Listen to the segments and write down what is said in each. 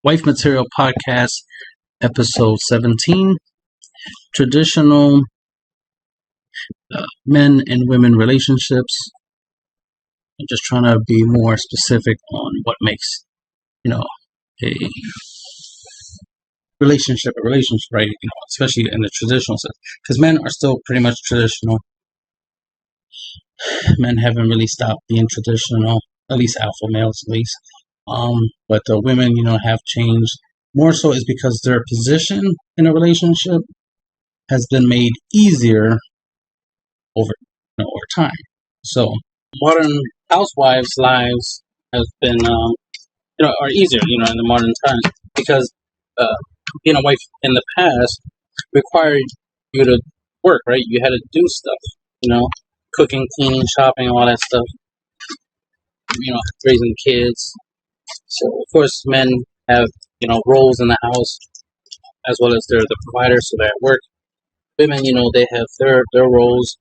Wife Material Podcast, episode 17, traditional men and women relationships. I'm just trying to be more specific on what makes, a relationship, right? Especially in the traditional sense. Because men are still pretty much traditional. Men haven't really stopped being traditional, at least alpha males, at least. But the women, have changed. More so is because their position in a relationship has been made easier over time. So modern housewives' lives have been, are easier, in the modern times because being a wife in the past required you to work, right? You had to do stuff, cooking, cleaning, shopping, all that stuff. Raising kids. So of course, men have roles in the house as well as they're the providers, so they're at work. Women, they have their roles,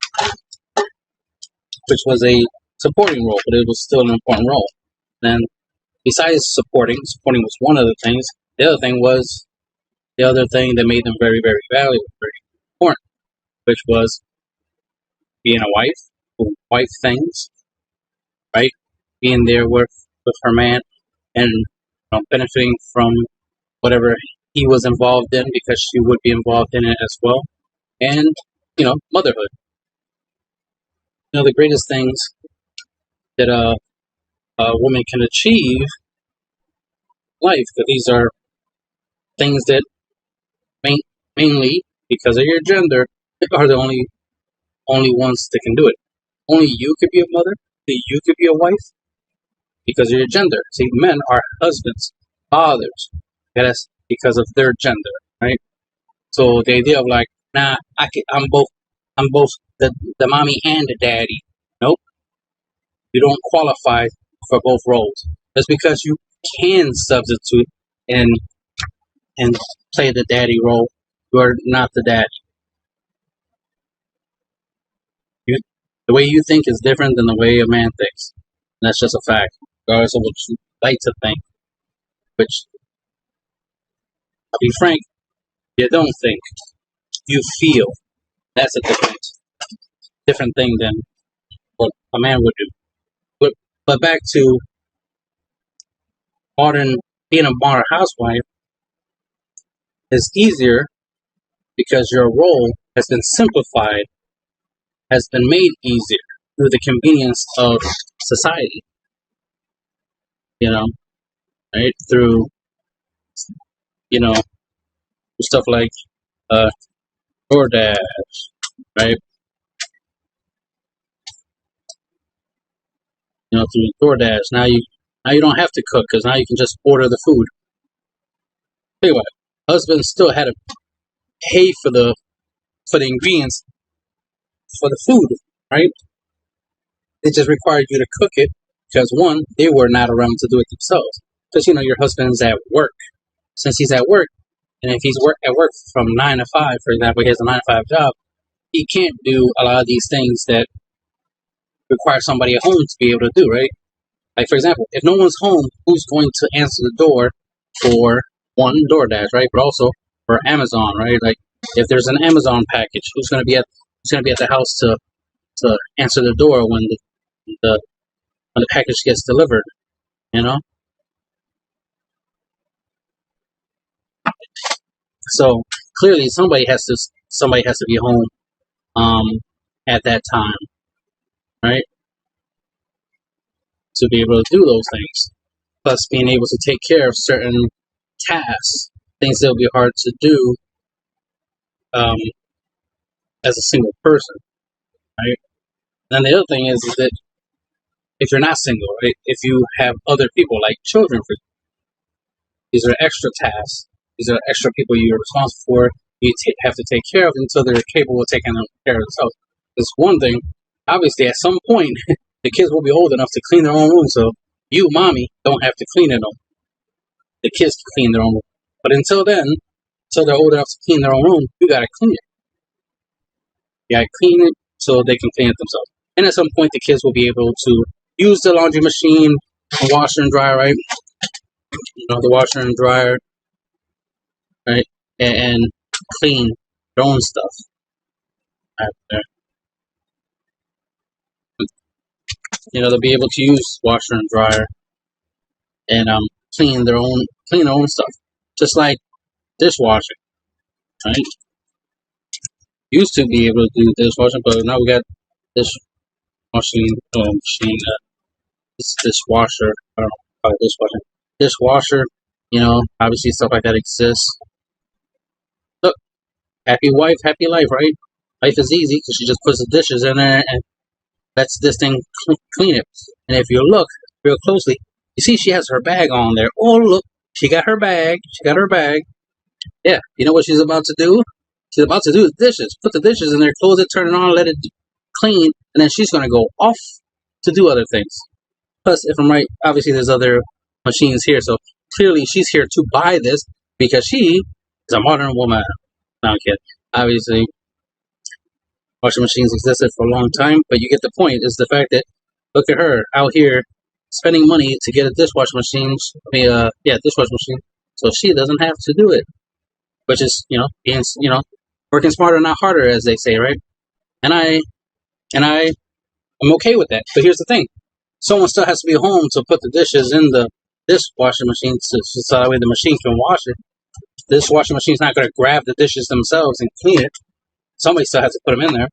which was a supporting role, but it was still an important role. And besides supporting was one of the things. The other thing that made them very, very valuable, very important, which was being a wife, wife things, right? Being there with her man and benefiting from whatever he was involved in because she would be involved in it as well. And, motherhood. The greatest things that a woman can achieve in life, that these are things that mainly because of your gender are the only ones that can do it. Only you could be a mother, only you could be a wife because of your gender. See, men are husbands, fathers. That's because of their gender, right? So the idea of like, nah, I'm both the mommy and the daddy. Nope. You don't qualify for both roles. That's because you can substitute and play the daddy role. You are not the daddy. The way you think is different than the way a man thinks. And that's just a fact, regardless of what you like to think. Which, I'll be frank, you don't think. You feel. That's a different thing than what a man would do. But back to being a modern housewife is easier because your role has been simplified, has been made easier through the convenience of society. Right? Through, stuff like DoorDash, right? Through DoorDash, now you don't have to cook because now you can just order the food. Tell you what, husbands still had to pay for the ingredients for the food, right? It just required you to cook it because one, they were not around to do it themselves. Because your husband's at work. Since he's at work, and if he's at work from 9 to 5, for example, he has a 9 to 5 job, he can't do a lot of these things that require somebody at home to be able to do, right? Like, for example, if no one's home, who's going to answer the door for one, DoorDash, right? But also for Amazon, right? Like, if there's an Amazon package, who's going to be at the house to answer the door when the package gets delivered? So clearly, somebody has to be home at that time, right? To be able to do those things. Plus, being able to take care of certain tasks, things that will be hard to do as a single person, right? And the other thing is that if you're not single, right? If you have other people like children, these are extra tasks. These are extra people you're responsible for. You have to take care of until they're capable of taking care of themselves. It's one thing. Obviously, at some point, the kids will be old enough to clean their own room, so you, mommy, don't have to clean it no more. The kids can clean their own room. But until then, until they're old enough to clean their own room, you gotta clean it. You gotta clean it so they can clean it themselves. And at some point, the kids will be able to use the laundry machine, washer and dryer, right? the washer and dryer, right, and clean their own stuff after. They'll be able to use washer and dryer and clean their own stuff, just like dishwashing, right? Used to be able to do dishwashing, but now we got dishwashing machine. It's dishwasher. I don't know, call it dishwasher. Obviously stuff like that exists. Look, happy wife, happy life, right? Life is easy because she just puts the dishes in there and lets this thing clean it. And if you look real closely, you see she has her bag on there. Oh, look, she got her bag. She got her bag. Yeah, you know what she's about to do? She's about to do the dishes. Put the dishes in there, close it, turn it on, let it clean, and then she's going to go off to do other things. Plus, if I'm right, obviously there's other machines here, so clearly she's here to buy this because she is a modern woman. No, I'm kidding. Obviously, washing machines existed for a long time, but you get the point. Is the fact that look at her out here spending money to get a dishwasher machine. Dishwasher machine, so she doesn't have to do it. Which is, being, working smarter, not harder, as they say, right? And I'm okay with that. But here's the thing: someone still has to be home to put the dishes in the dishwasher machine, so that way the machine can wash it. The dishwasher machine's not going to grab the dishes themselves and clean it. Somebody still has to put them in there.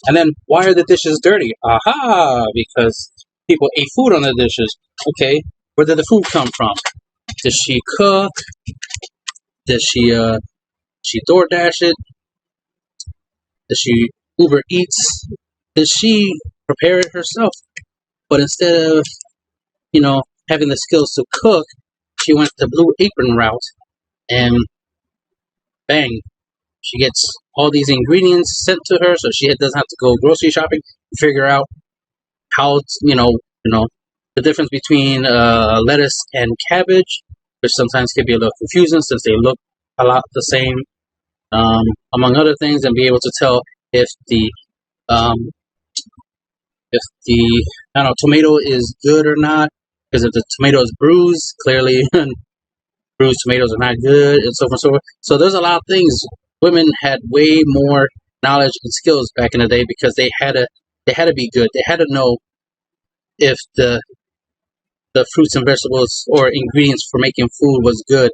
And then, why are the dishes dirty? Aha! Because people ate food on the dishes. Okay, where did the food come from? Did she cook? Did she DoorDash it? Did she Uber Eats? Did she prepare it herself? But instead of, having the skills to cook, she went the Blue Apron route, and bang, she gets all these ingredients sent to her, so she doesn't have to go grocery shopping, figure out how, the difference between lettuce and cabbage, which sometimes can be a little confusing since they look a lot the same, among other things, and be able to tell if the tomato is good or not. Because if the tomato is bruised, clearly bruised tomatoes are not good, and so forth and so forth. So there's a lot of things. Women had way more knowledge and skills back in the day because they had to be good. They had to know if the fruits and vegetables or ingredients for making food was good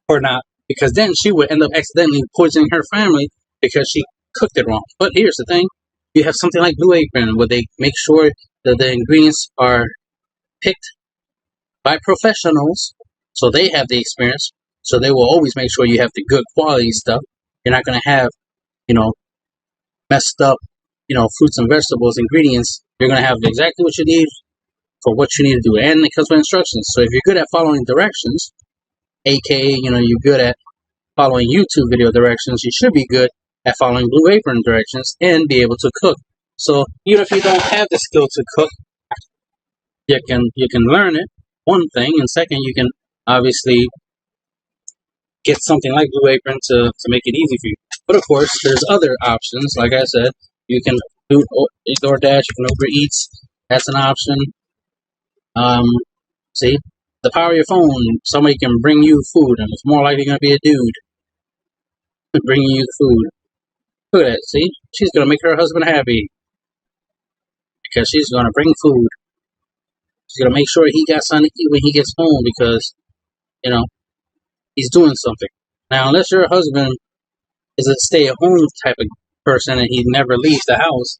or not, because then she would end up accidentally poisoning her family because she cooked it wrong. But here's the thing: you have something like Blue Apron, where they make sure that the ingredients are picked by professionals, so they have the experience, so they will always make sure you have the good quality stuff. You're not going to have, messed up, fruits and vegetables, ingredients. You're going to have exactly what you need for what you need to do, and it comes with instructions. So if you're good at following directions, aka, you're good at following YouTube video directions, you should be good at following Blue Apron directions and be able to cook. So even if you don't have the skill to cook, you can learn it, one thing, and second, you can obviously get something like Blue Apron to make it easy for you. But of course, there's other options. Like I said, you can do DoorDash, you can Uber Eats. That's an option. See, the power of your phone, somebody can bring you food, and it's more likely going to be a dude bringing you the food. Look at that, see? She's going to make her husband happy because she's going to bring food. She's going to make sure he got something to eat when he gets home because, he's doing something. Now, unless your husband is a stay-at-home type of person and he never leaves the house,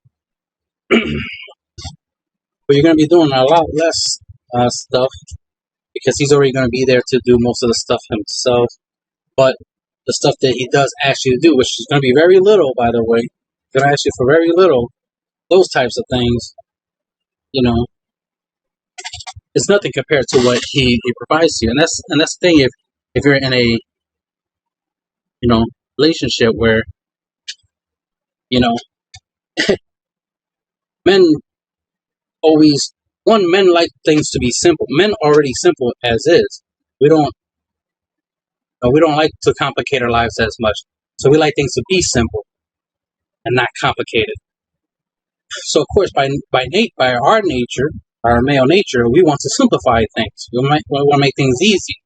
but you're going to be doing a lot less stuff because he's already going to be there to do most of the stuff himself. But the stuff that he does ask you to do, which is going to be very little, by the way, going to ask you for very little, those types of things, it's nothing compared to what he provides to you. And that's the thing, if you're in a relationship where men men like things to be simple. Men already simple as is. We don't like to complicate our lives as much. So we like things to be simple and not complicated. So of course, by our nature, our male nature, we want to simplify things. We want to make things easy.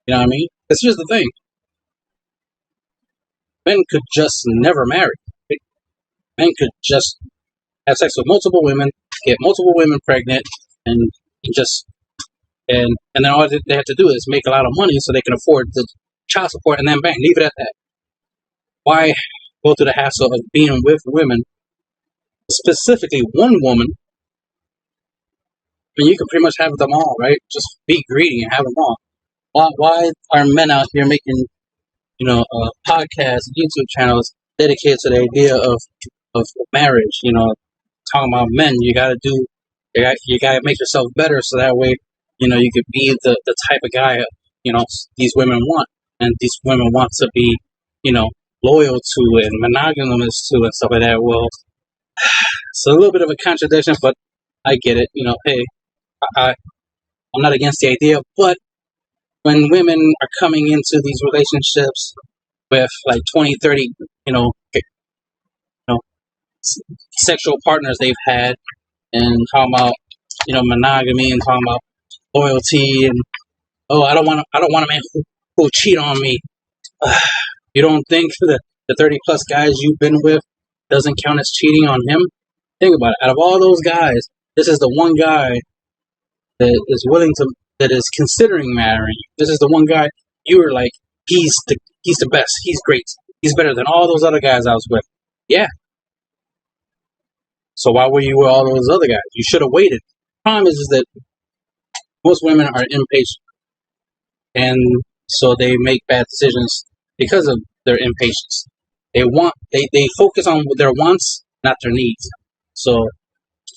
You know what I mean? Because here's the thing. Men could just never marry. Right? Men could just have sex with multiple women, get multiple women pregnant, and then all they have to do is make a lot of money so they can afford the child support, and then bang, leave it at that. Why go through the hassle of being with women, specifically one woman, when you can pretty much have them all, right? Just be greedy and have them all. Why are men out here making, podcasts, YouTube channels dedicated to the idea of marriage? Talking about men, you gotta make yourself better so that way, you could be the type of guy, these women want, and these women want to be, loyal to and monogamous to and stuff like that. Well, it's a little bit of a contradiction, but I get it. Hey, I'm not against the idea, but when women are coming into these relationships with like 20, 30, sexual partners they've had, and talking about, monogamy, and talking about loyalty, and I don't want a man who cheat on me. You don't think the 30 plus guys you've been with doesn't count as cheating on him? Think about it. Out of all those guys, this is the one guy that is considering marrying you. This is the one guy you were like, he's the best. He's great. He's better than all those other guys I was with. Yeah. So why were you with all those other guys? You should have waited. The problem is that most women are impatient, and so they make bad decisions because of their impatience. They focus on their wants, not their needs. So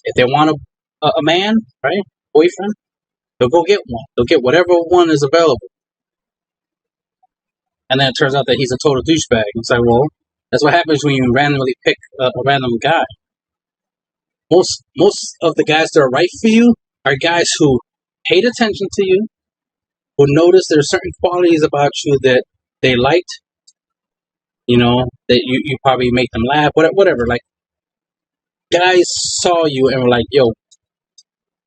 if they want a man, right, boyfriend, they'll go get one. They'll get whatever one is available. And then it turns out that he's a total douchebag. It's like, well, that's what happens when you randomly pick a random guy. Most of the guys that are right for you are guys who paid attention to you, who noticed there are certain qualities about you that they liked, that you probably make them laugh, whatever. Like, guys saw you and were like, yo,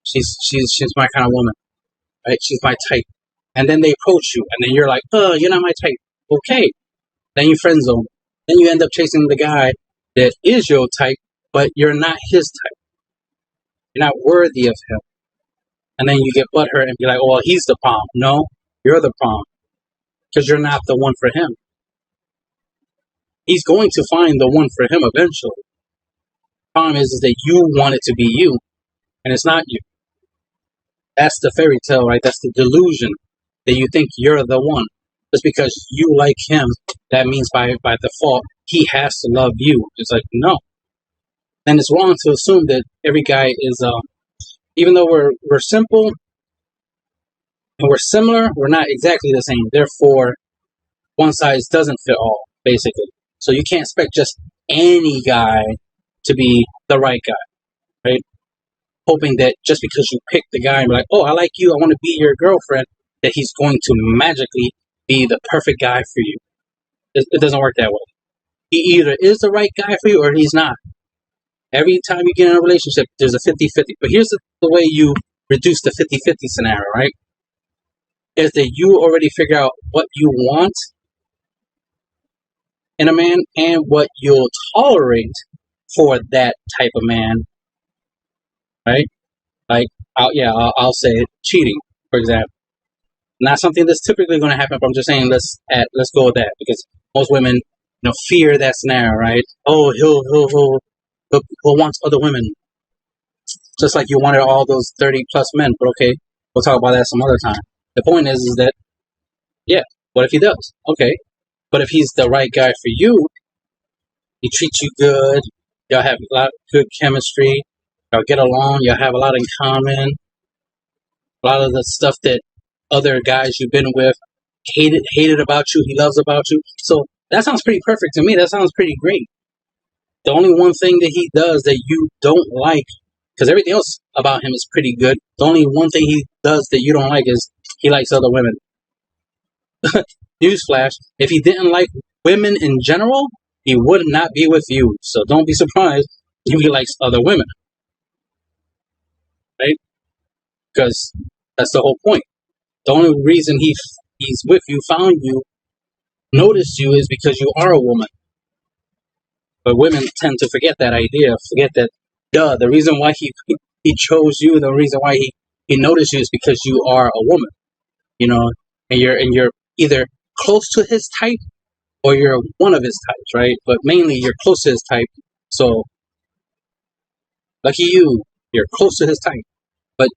she's my kind of woman, right? She's my type. And then they approach you, and then you're like, you're not my type. Okay. Then you friend zone. Then you end up chasing the guy that is your type, but you're not his type. You're not worthy of him. And then you get butthurt and be like, oh, well, he's the problem. No, you're the problem. Because you're not the one for him. He's going to find the one for him eventually. The problem is that you want it to be you, and it's not you. That's the fairy tale, right? That's the delusion that you think you're the one. Just because you like him, that means by default, he has to love you. It's like, no. And it's wrong to assume that every guy is, even though we're simple and we're similar, we're not exactly the same. Therefore, one size doesn't fit all, basically. So you can't expect just any guy to be the right guy, right? Hoping that just because you pick the guy and be like, oh, I like you, I want to be your girlfriend, that he's going to magically be the perfect guy for you. It doesn't work that way. He either is the right guy for you or he's not. Every time you get in a relationship, there's a 50-50. But here's the way you reduce the 50-50 scenario, right? Is that you already figure out what you want in a man and what you'll tolerate for that type of man, right? Like, I'll say cheating, for example. Not something that's typically going to happen, but I'm just saying let's go with that, because most women, fear that scenario, right? Oh, he'll want other women, just like you wanted all those 30 plus men. But okay, we'll talk about that some other time. The point is that, yeah, what if he does? Okay, but if he's the right guy for you, he treats you good, y'all have a lot of good chemistry, y'all get along, y'all have a lot in common, a lot of the stuff that other guys you've been with hated about you, he loves about you. So that sounds pretty perfect to me. That sounds pretty great. The only one thing that he does that you don't like, because everything else about him is pretty good, the only one thing he does that you don't like is he likes other women. Newsflash, if he didn't like women in general, he would not be with you. So don't be surprised if he likes other women. Right? because that's the whole point. The only reason he's with you, found you, noticed you is because you are a woman. But women tend to forget that idea, forget that, the reason why he chose you, the reason why he noticed you is because you are a woman, and you're either close to his type or you're one of his types, right? But mainly you're close to his type. So lucky you, you're close to his type. But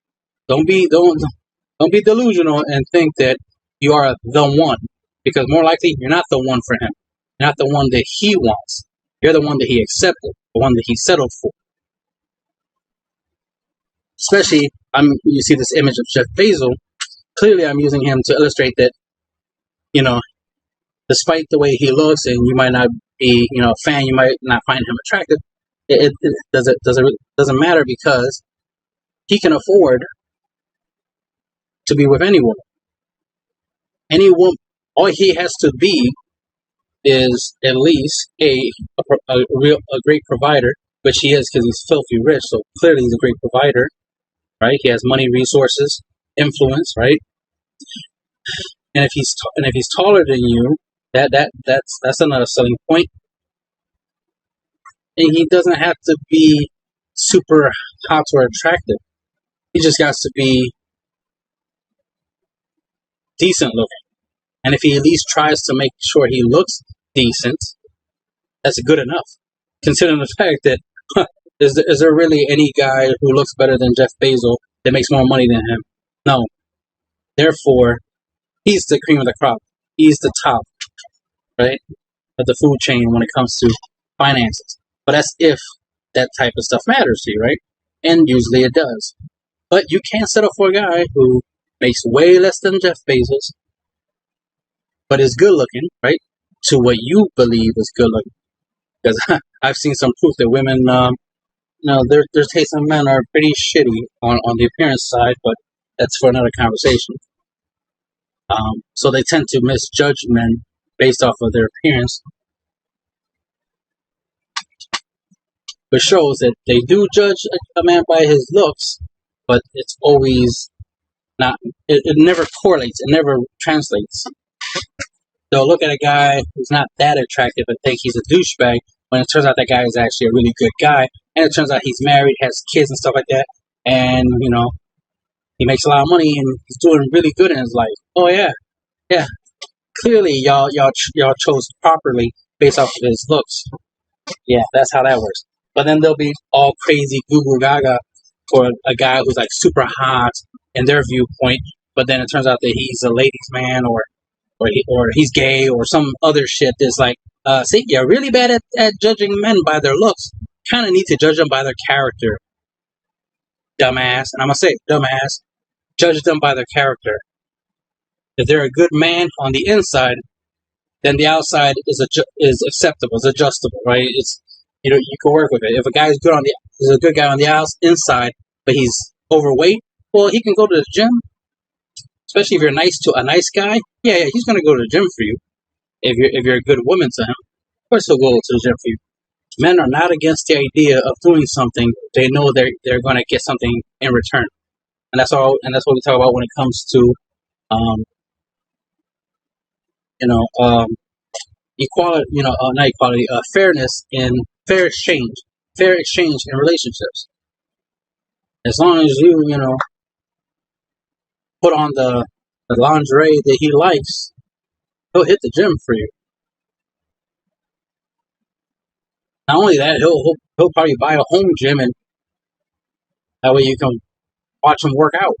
don't be delusional and think that you are the one, because more likely you're not the one for him. You're not the one that he wants. You're the one that he accepted, the one that he settled for. Especially, you see this image of Jeff Bezos. Clearly, I'm using him to illustrate that, despite the way he looks, and you might not be, a fan, you might not find him attractive. It doesn't matter, because he can afford to be with any woman. Any woman, all he has to be is at least a great provider, which he is because he's filthy rich. So clearly he's a great provider, right? He has money, resources, influence, right? And if he's taller than you, that's another selling point. And he doesn't have to be super hot or attractive. He just got to be decent looking. And if he at least tries to make sure he looks decent, that's good enough. Considering the fact that, is there really any guy who looks better than Jeff Bezos that makes more money than him? No. Therefore, he's the cream of the crop. He's the top, right, of the food chain when it comes to finances. But that's if that type of stuff matters to you, right? And usually it does. But you can't settle for a guy who makes way less than Jeff Bezos, but is good looking, right? To what you believe is good looking. Because I've seen some proof that women, their taste in men are pretty shitty on the appearance side, but that's for another conversation. So they tend to misjudge men based off of their appearance, which shows that they do judge a man by his looks, but it's always not. It never correlates. It never translates. They'll look at a guy who's not that attractive and think he's a douchebag, when it turns out that guy is actually a really good guy, and it turns out he's married, has kids and stuff like that, and he makes a lot of money and he's doing really good in his life. Oh yeah. Clearly, y'all chose properly based off of his looks. Yeah, that's how that works. But then they'll be all crazy, goo goo gaga for a guy who's like super hot in their viewpoint, but then it turns out that he's a ladies' man, or he's gay, or some other shit that's like, see, you're really bad at judging men by their looks. Kind of need to judge them by their character. Dumbass. And I'm going to say, dumbass. Judge them by their character. If they're a good man on the inside, then the outside is acceptable, is adjustable, right? It's, you can work with it. If a guy's is a good guy on the inside, but he's overweight, well, he can go to the gym. Especially if you're nice to a nice guy, yeah, he's gonna go to the gym for you. If you're a good woman to him, of course he'll go to the gym for you. Men are not against the idea of doing something. They know they're gonna get something in return, and that's all. And that's what we talk about when it comes to, equality. Not equality. Fairness in fair exchange in relationships. As long as you put on the lingerie that he likes, he'll hit the gym for you. Not only that, he'll probably buy a home gym, and that way you can watch him work out,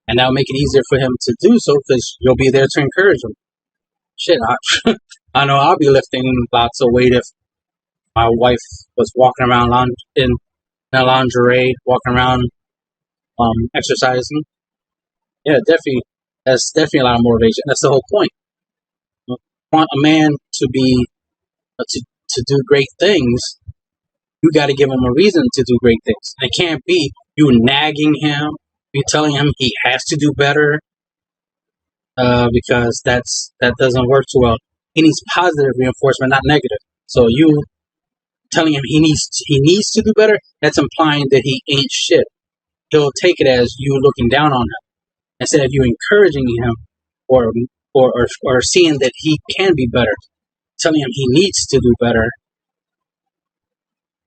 and that'll make it easier for him to do so because you'll be there to encourage him. Shit, I know I'll be lifting lots of weight if my wife was walking around in lingerie, walking around exercising. Yeah, definitely. That's definitely a lot of motivation. That's the whole point. You want a man to be to do great things, you got to give him a reason to do great things. And it can't be you nagging him, you telling him he has to do better, because that doesn't work too well. He needs positive reinforcement, not negative. So you telling him he needs to do better, that's implying that he ain't shit. he'll take it as you looking down on him instead of you encouraging him or or seeing that he can be better, telling him he needs to do better.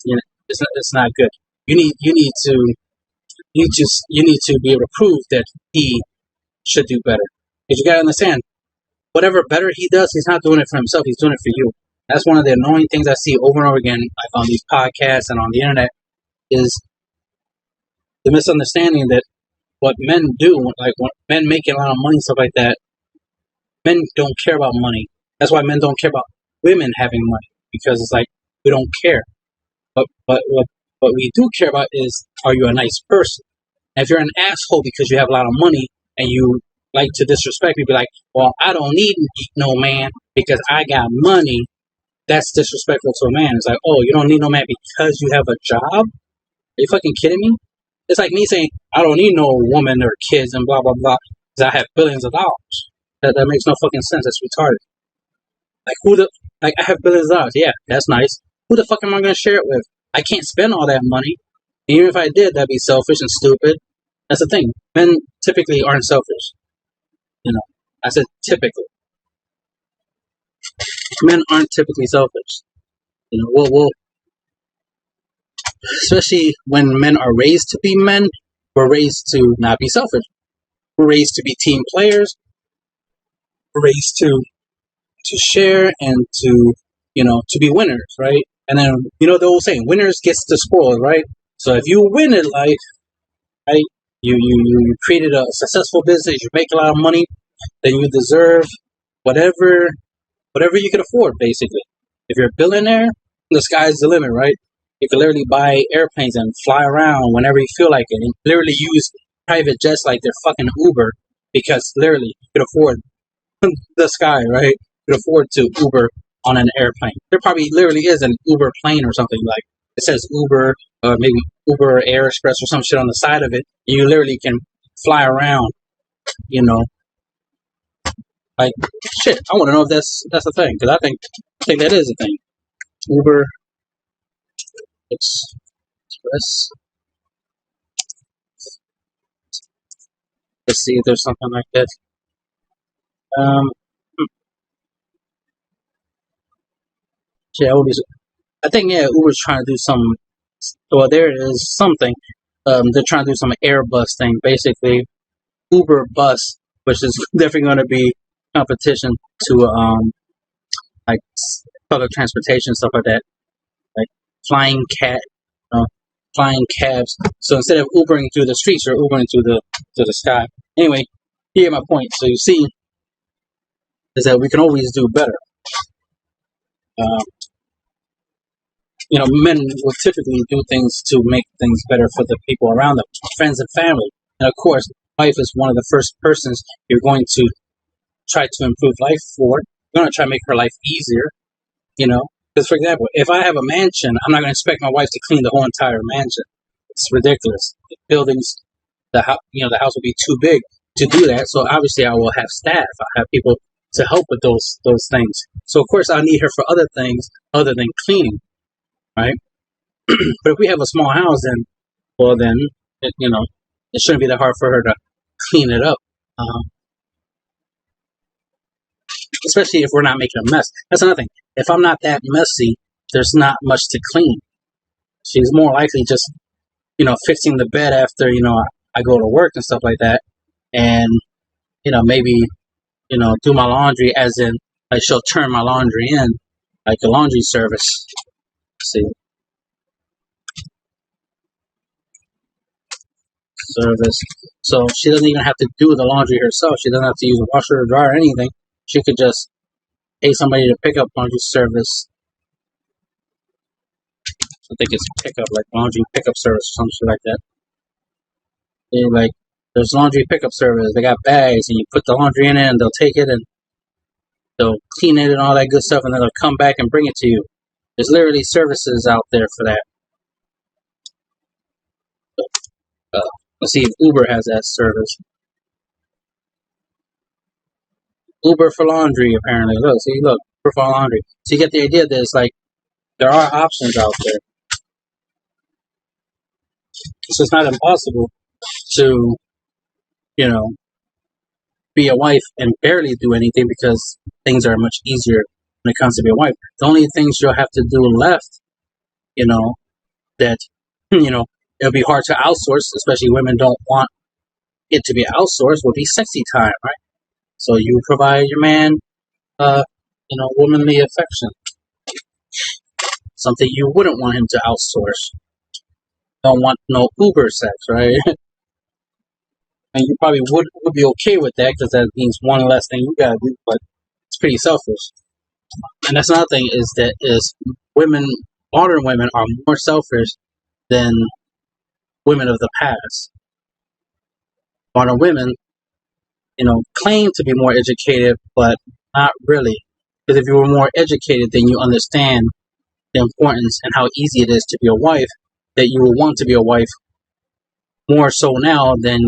You know, it's not good. You need to you need to be able to prove that he should do better. Because you gotta understand, whatever better he does, he's not doing it for himself. He's doing it for you. That's one of the annoying things I see over and over again, like on these podcasts and on the internet, is the misunderstanding that what men do, like when men making a lot of money, stuff like that, men don't care about money. That's why men don't care about women having money, because it's like we don't care. But what we do care about is, are you a nice person? And if you're an asshole because you have a lot of money and you like to disrespect me, be like, well, I don't need no man because I got money. That's disrespectful to a man. It's like, oh, you don't need no man because you have a job? Are you fucking kidding me? It's like me saying, I don't need no woman or kids and blah, blah, blah, because I have billions of dollars. That makes no fucking sense. That's retarded. Like, I have billions of dollars. Yeah, that's nice. Who the fuck am I going to share it with? I can't spend all that money. And even if I did, that'd be selfish and stupid. That's the thing. Men typically aren't selfish. You know, I said typically. Men aren't typically selfish. You know, we'll especially when men are raised to be men, we're raised to not be selfish. We're raised to be team players. We're raised to share and to, you know, to be winners, right? And then, you know the old saying, winners gets the spoils, right? So if you win in life, right, you created a successful business, you make a lot of money, then you deserve whatever you can afford, basically. If you're a billionaire, the sky's the limit, right? You can literally buy airplanes and fly around whenever you feel like it, and literally use private jets like they're fucking Uber, because literally you can afford the sky, right? You can afford to Uber on an airplane. There probably literally is an Uber plane or something, like it says Uber, or maybe Uber Air Express or some shit on the side of it. And you literally can fly around, you know. Like, shit, I want to know if that's a thing, because I think that is a thing. Uber Express. Let's see if there's something like that. Yeah, I think, yeah, Uber's trying to do some. Well, there is something. They're trying to do some Airbus thing, basically Uber bus, which is definitely going to be competition to like public transportation, stuff like that, like flying flying cabs. So instead of Ubering through the streets, you're Ubering through the sky. Anyway, here my point. So you see, is that we can always do better. You know, men will typically do things to make things better for the people around them, friends and family. And of course, wife is one of the first persons you're going to try to improve life for. You're going to try to make her life easier, you know. Because, for example, if I have a mansion, I'm not going to expect my wife to clean the whole entire mansion. It's ridiculous. The buildings, the house will be too big to do that. So obviously, I will have staff. I'll have people to help with those things. So of course, I need her for other things other than cleaning, right? But if we have a small house, then, well, then it shouldn't be that hard for her to clean it up. Especially if we're not making a mess. That's another thing. If I'm not that messy, there's not much to clean. She's more likely just, fixing the bed after, I go to work and stuff like that. And, maybe, do my laundry, as in, like, she'll turn my laundry in, like a laundry service. See? Service. So she doesn't even have to do the laundry herself. She doesn't have to use a washer or dryer or anything. She could just pay somebody to pick up laundry service. I think it's pickup, like laundry pickup service or some shit like that. Like, there's laundry pickup service. They got bags, and you put the laundry in it, and they'll take it, and they'll clean it and all that good stuff, and then they'll come back and bring it to you. There's literally services out there for that. Let's see if Uber has that service. Uber for laundry, apparently. Look, Uber for laundry. So you get the idea that it's like, there are options out there. So it's not impossible to, you know, be a wife and barely do anything because things are much easier when it comes to be a wife. The only things you'll have to do left, you know, that, you know, it'll be hard to outsource, especially women don't want it to be outsourced, would be sexy time, right? So you provide your man, you know, womanly affection. Something you wouldn't want him to outsource. Don't want no Uber sex, right? And you probably would be okay with that because that means one less thing you gotta do, but it's pretty selfish. And that's another thing is women, modern women are more selfish than women of the past. Modern women, you know, claim to be more educated, but not really. Because if you were more educated, then you understand the importance and how easy it is to be a wife, that you will want to be a wife more so now than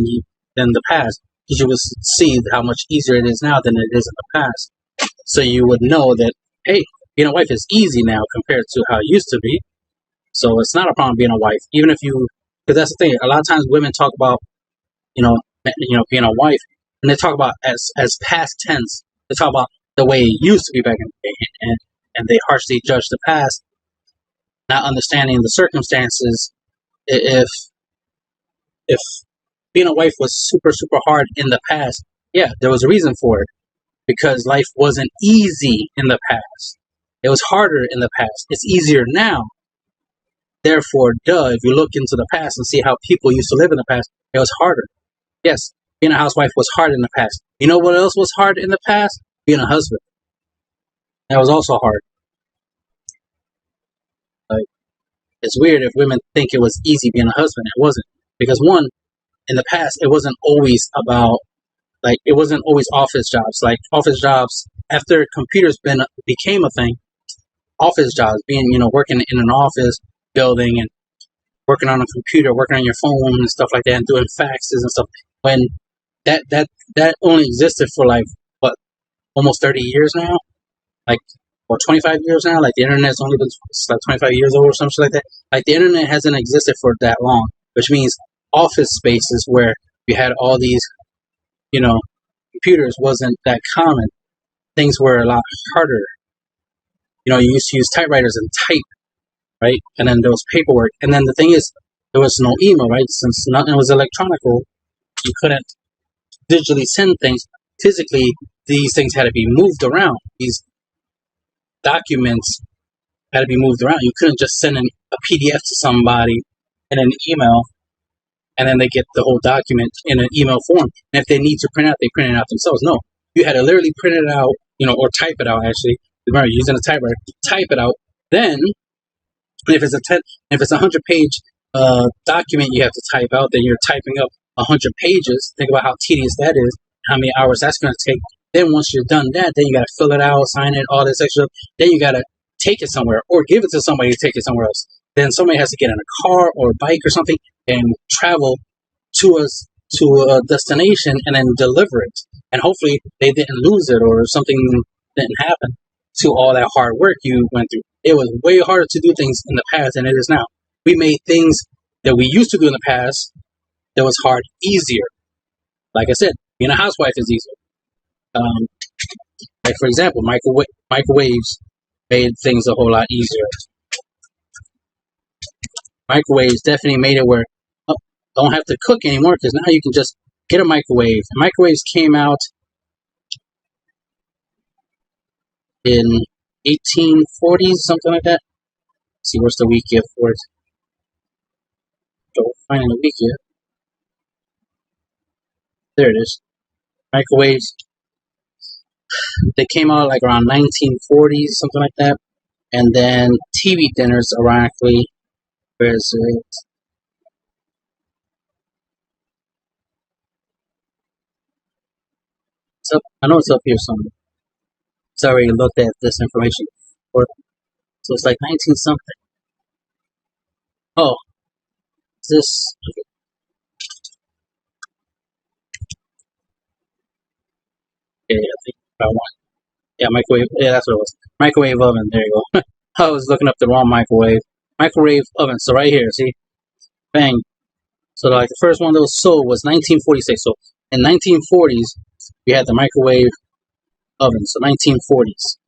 the past. Because you will see how much easier it is now than it is in the past. So you would know that, hey, being a wife is easy now compared to how it used to be. So it's not a problem being a wife, even if you, because that's the thing. A lot of times women talk about, you know, being a wife, and they talk about as past tense. They talk about the way it used to be back in the day, and they harshly judge the past, not understanding the circumstances. If being a wife was super hard in the past, yeah, there was a reason for it, because life wasn't easy in the past. It was harder in the past. It's easier now. Therefore, if you look into the past and see how people used to live in the past, it was harder. Yes, being a housewife was hard in the past. You know what else was hard in the past? Being a husband. That was also hard. Like, it's weird if women think it was easy being a husband. It wasn't. Because one, in the past, it wasn't always about, like, it wasn't always office jobs. Like, office jobs, after computers became a thing, office jobs, being, you know, working in an office building and working on a computer, working on your phone and stuff like that, and doing faxes and stuff. When that only existed for like what, almost 30 years now, like, or 25 years now. Like the internet's only been like 25 years old or something like that. Like the internet hasn't existed for that long, which means office spaces where you had all these, you know, computers wasn't that common. Things were a lot harder. You know, you used to use typewriters and type, right? And then there was paperwork. And then the thing is, there was no email, right? Since nothing was electronical, you couldn't digitally send things. Physically, these things had to be moved around. These documents had to be moved around. You couldn't just send a PDF to somebody in an email and then they get the whole document in an email form. And if they need to print it out, they print it out themselves. No, you had to literally print it out, you know, or type it out. Actually, remember using a typewriter, type it out. Then, if it's a 100-page document you have to type out, then you're typing up 100 pages. Think about how tedious that is, how many hours that's going to take. Then once you're done that, then you got to fill it out, sign it, all this extra. Then you got to take it somewhere or give it to somebody to take it somewhere else. Then somebody has to get in a car or a bike or something and travel to a destination and then deliver it. And hopefully they didn't lose it or something didn't happen to all that hard work you went through. It was way harder to do things in the past than it is now. We made things that we used to do in the past that was hard easier. Like I said, being a housewife is easier. Like for example, microwaves made things a whole lot easier. Microwaves definitely made it where don't have to cook anymore because now you can just get a microwave. And microwaves came out in 1840s, something like that. Let's see, what's the week year for it? Don't find the week year. There it is. Microwaves. They came out like around 1940s, something like that. And then TV dinners, ironically, where is it? It's up, I know it's up here somewhere. It's already looked at this information before. So it's like 19 something. Oh, is this? Okay, I think I want. Yeah, microwave. Yeah, that's what it was. Microwave oven. There you go. I was looking up the wrong microwave. Microwave oven. So right here, see? Bang. So like the first one that was sold was 1946. So in 1940s, we had the microwave oven. So 1940s.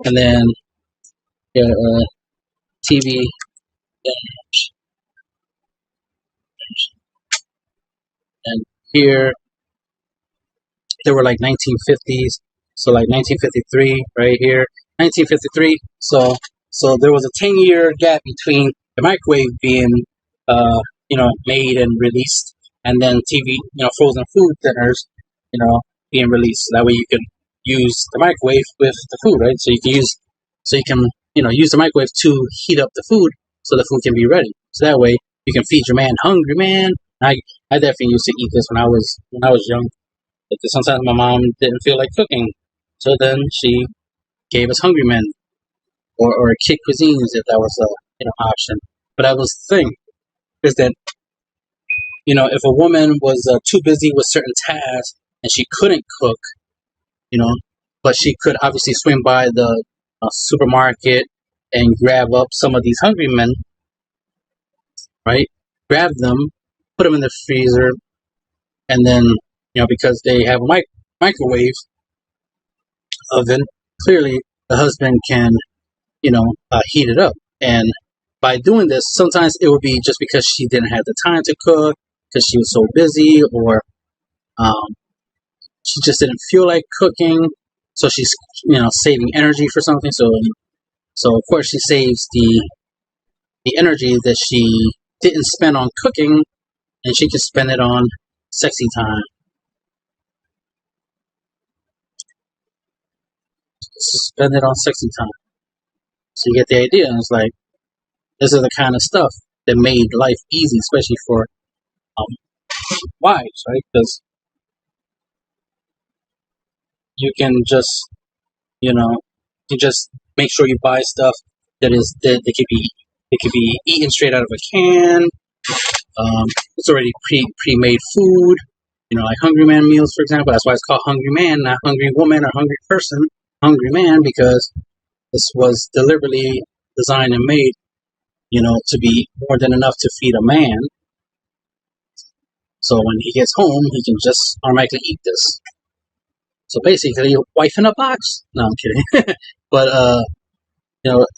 And then TV. And here they were like 1950s. So like 1953 right here. 1953. So there was a 10-year gap between the microwave being made and released, and then TV, frozen food dinners, being released. So that way you can use the microwave with the food, right? So you can use the microwave to heat up the food so the food can be ready. So that way you can feed your man hungry man. I definitely used to eat this when I was young. Because sometimes my mom didn't feel like cooking, so then she gave us hungry men or kid cuisines if that was a option. But that was the thing, is that if a woman was too busy with certain tasks and she couldn't cook, but she could obviously swing by the supermarket and grab up some of these hungry men, right? Grab them, put them in the freezer, and then because they have a microwave oven, clearly the husband can heat it up. And by doing this, sometimes it would be just because she didn't have the time to cook, because she was so busy, or she just didn't feel like cooking, so she's saving energy for something. So of course she saves the energy that she didn't spend on cooking, and she can spend it on sexy time. Spend it on sexy time. So you get the idea. And it's like, this is the kind of stuff that made life easy, especially for wives, right? Because you can just make sure you buy stuff that could be eaten straight out of a can. It's already pre-made food, like Hungry Man meals, for example. That's why it's called Hungry Man, not Hungry Woman or Hungry Person. Hungry Man, because this was deliberately designed and made, to be more than enough to feed a man. So when he gets home, he can just automatically eat this. So basically, wife in a box. No, I'm kidding. But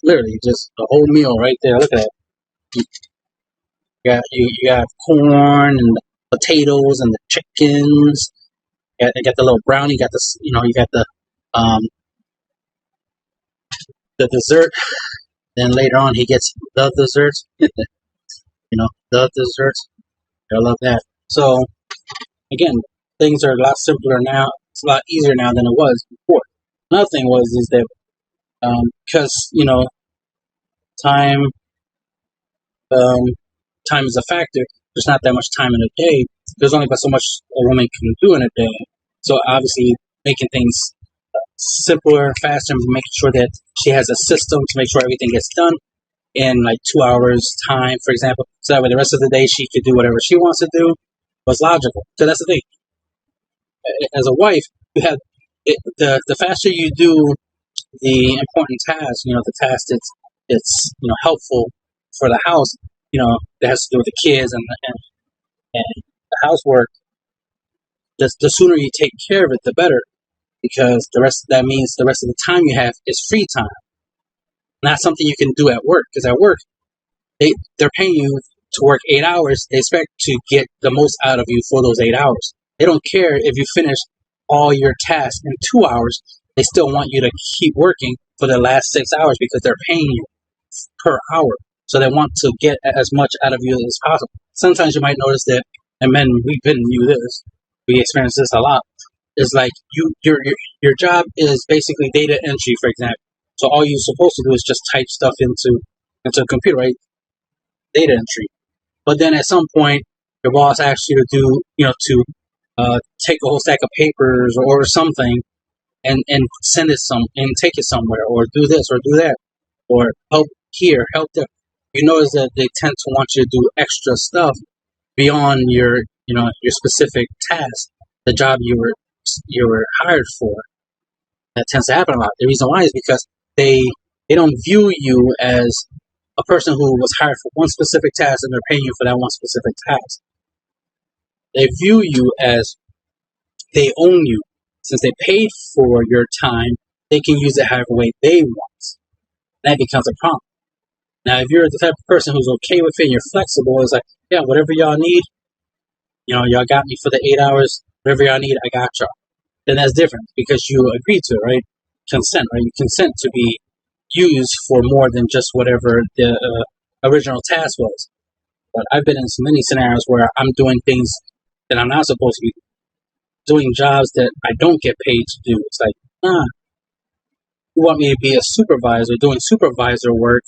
literally just a whole meal right there. Look at that. You got corn and the potatoes and the chickens. You got the little brownie. You got the dessert. Then later on, he gets the dessert. The dessert. I love that. So again, things are a lot simpler now. It's a lot easier now than it was before. Another thing is that because time time is a factor. There's not that much time in a day. There's only but so much a woman can do in a day. So obviously, making things simpler, faster, and making sure that she has a system to make sure everything gets done in like 2 hours time, for example. So that way the rest of the day she could do whatever she wants to do was logical. So that's the thing. As a wife, you have the faster you do the important task, the task that's helpful for the house, that has to do with the kids and the housework. The sooner you take care of it, the better, because that means the rest of the time you have is free time, not something you can do at work. Because at work, they're paying you to work 8 hours. They expect to get the most out of you for those 8 hours. They don't care if you finish all your tasks in 2 hours. They still want you to keep working for the last 6 hours because they're paying you per hour. So they want to get as much out of you as possible. Sometimes you might notice that, and men, we've been through this. We experience this a lot. It's like your job is basically data entry, for example. So all you're supposed to do is just type stuff into a computer, right? Data entry. But then at some point, your boss asks you to take a whole stack of papers or something and send it and take it somewhere, or do this or do that, or help here, help there. You notice that they tend to want you to do extra stuff beyond your specific task, the job you were hired for. That tends to happen a lot. The reason why is because they don't view you as a person who was hired for one specific task and they're paying you for that one specific task. They view you as they own you. Since they paid for your time, they can use it however way they want. That becomes a problem. Now, if you're the type of person who's okay with it and you're flexible, it's like, yeah, whatever y'all need, y'all got me for the 8 hours, whatever y'all need, I got y'all. Then that's different because you agreed to it, right? Consent, right? You consent to be used for more than just whatever the original task was. But I've been in so many scenarios where I'm doing things that I'm not supposed to be doing, jobs that I don't get paid to do. It's like, you want me to be a supervisor doing supervisor work,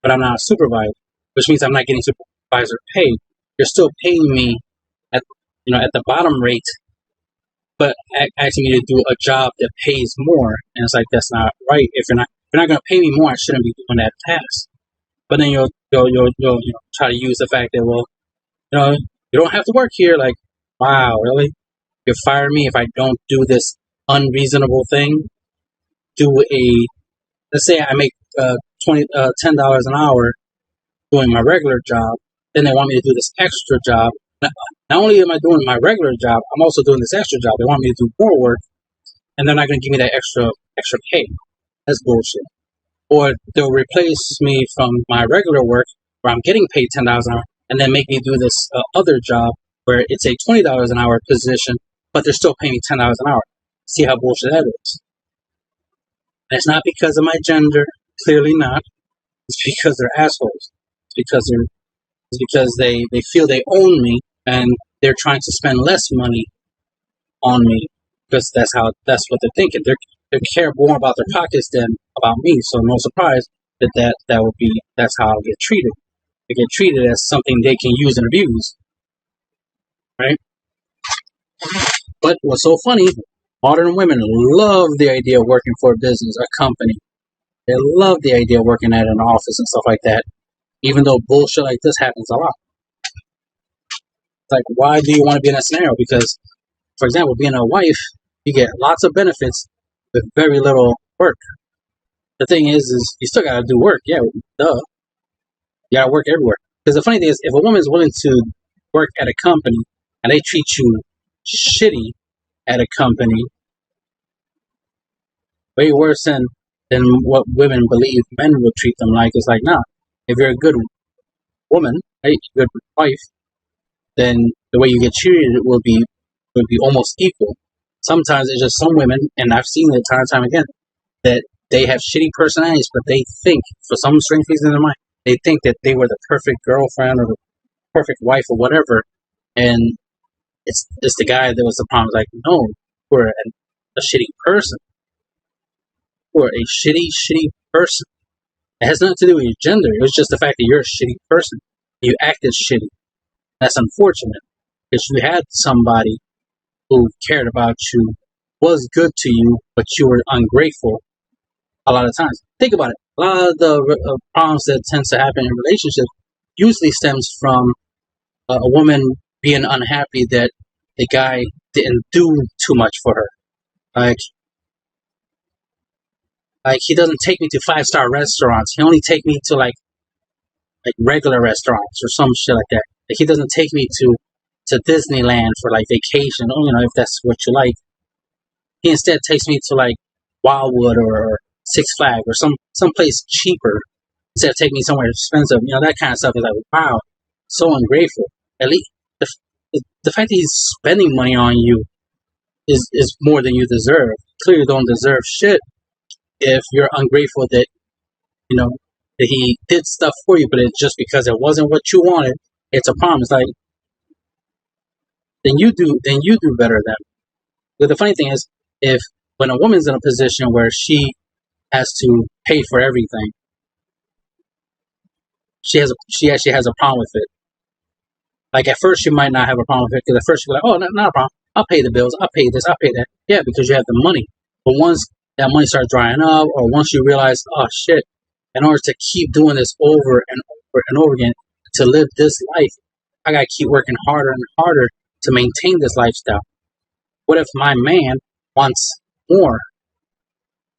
but I'm not a supervisor, which means I'm not getting supervisor pay. You're still paying me at the bottom rate, but asking me to do a job that pays more, and it's like that's not right. If you're not going to pay me more, I shouldn't be doing that task. But then you'll try to use the fact that, well, you don't have to work here. Like, wow, really? You're firing me if I don't do this unreasonable thing? Let's say I make $10 an hour doing my regular job, then they want me to do this extra job. Not only am I doing my regular job, I'm also doing this extra job. They want me to do more work, and they're not going to give me that extra pay. That's bullshit. Or they'll replace me from my regular work where I'm getting paid $10 an hour, and then make me do this other job where it's a $20 an hour position, but they're still paying me $10 an hour. See how bullshit that is. And it's not because of my gender, clearly not. It's because they're assholes. It's because they feel they own me and they're trying to spend less money on me because that's what they're thinking. They care more about their pockets than about me. So no surprise that's how I'll get treated. I get treated as something they can use and abuse, right? But what's so funny? Modern women love the idea of working for a business, a company. They love the idea of working at an office and stuff like that, even though bullshit like this happens a lot. It's like, why do you want to be in that scenario? Because, for example, being a wife, you get lots of benefits with very little work. The thing is you still got to do work. Yeah, duh. You got to work everywhere. Because the funny thing is, if a woman is willing to work at a company and they treat you shitty at a company, way worse than what women believe men will treat them like. It's like, nah, if you're a good woman, right, good wife, then the way you get treated will be almost equal. Sometimes it's just some women, and I've seen it time and time again, that they have shitty personalities, but they think, for some strange reason in their mind, they think that they were the perfect girlfriend or the perfect wife or whatever, and it's the guy that was the problem. Like, no, we're a shitty person. We're a shitty person. It has nothing to do with your gender. It was just the fact that you're a shitty person. You acted shitty. That's unfortunate. Because you had somebody who cared about you, was good to you, but you were ungrateful a lot of times. Think about it. A lot of the problems that tends to happen in relationships usually stems from a woman being unhappy that the guy didn't do too much for her. Like he doesn't take me to 5-star restaurants. He only take me to like regular restaurants or some shit like that. Like he doesn't take me to Disneyland for like vacation, if that's what you like. He instead takes me to like Wildwood or Six Flags or some place cheaper instead of taking me somewhere expensive. That kind of stuff is like, wow, so ungrateful. At least the fact that he's spending money on you is more than you deserve. Clearly, you don't deserve shit if you're ungrateful that that he did stuff for you, but it's just because it wasn't what you wanted. It's a problem. It's like then you do better than. But the funny thing is, when a woman's in a position where she has to pay for everything, she actually has a problem with it. Like at first, she might not have a problem with it because at first she'll be like, "Oh, not a problem. I'll pay the bills. I'll pay this. I'll pay that." Yeah, because you have the money. But once that money starts drying up, or once you realize, "Oh shit," in order to keep doing this over and over and over again, to live this life, I gotta keep working harder and harder to maintain this lifestyle. What if my man wants more?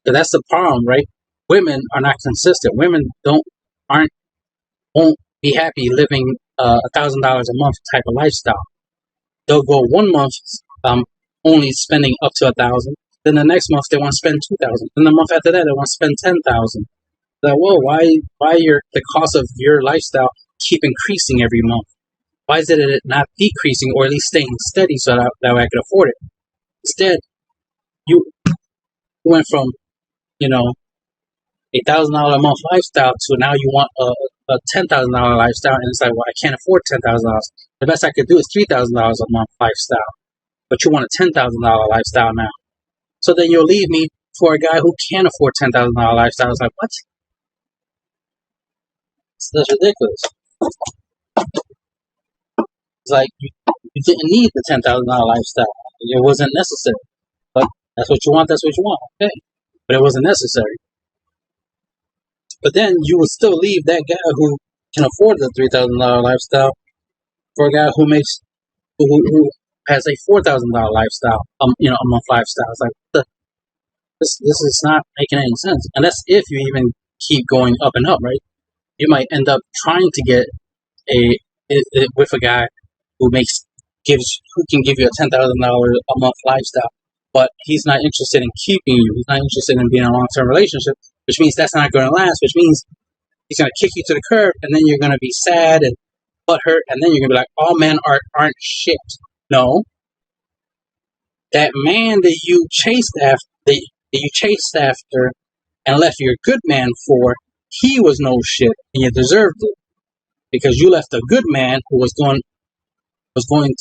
So that's the problem, right? Women are not consistent. Women don't aren't won't be happy living $1,000 a month type of lifestyle. They'll go 1 month only spending up to 1,000. Then the next month they want to spend 2,000. Then the month after that they want to spend 10,000. Like, whoa, why the cost of your lifestyle keep increasing every month? Why is it not decreasing or at least staying steady so that way I could afford it? Instead, you went from $1,000 a month lifestyle to now you want a $10,000 lifestyle, and it's like, well, I can't afford $10,000. The best I could do is $3,000 a month lifestyle, but you want a $10,000 lifestyle now. So then you'll leave me for a guy who can't afford $10,000 lifestyle. It's like, what? That's ridiculous. It's like you didn't need the $10,000 lifestyle. It wasn't necessary. But that's what you want. That's what you want. Okay, but it wasn't necessary. But then you would still leave that guy who can afford the $3,000 lifestyle for a guy who has a $4,000 lifestyle, a month lifestyle. It's like this is not making any sense. And that's if you even keep going up and up, right? You might end up trying to get with a guy who can give you a $10,000 a month lifestyle, but he's not interested in keeping you. He's not interested in being in a long-term relationship, which means that's not going to last, which means he's going to kick you to the curb, and then you're going to be sad and butthurt, and then you're going to be like, all men aren't shit. No. That man that you chased after and left your good man for, he was no shit, and you deserved it. Because you left a good man who was going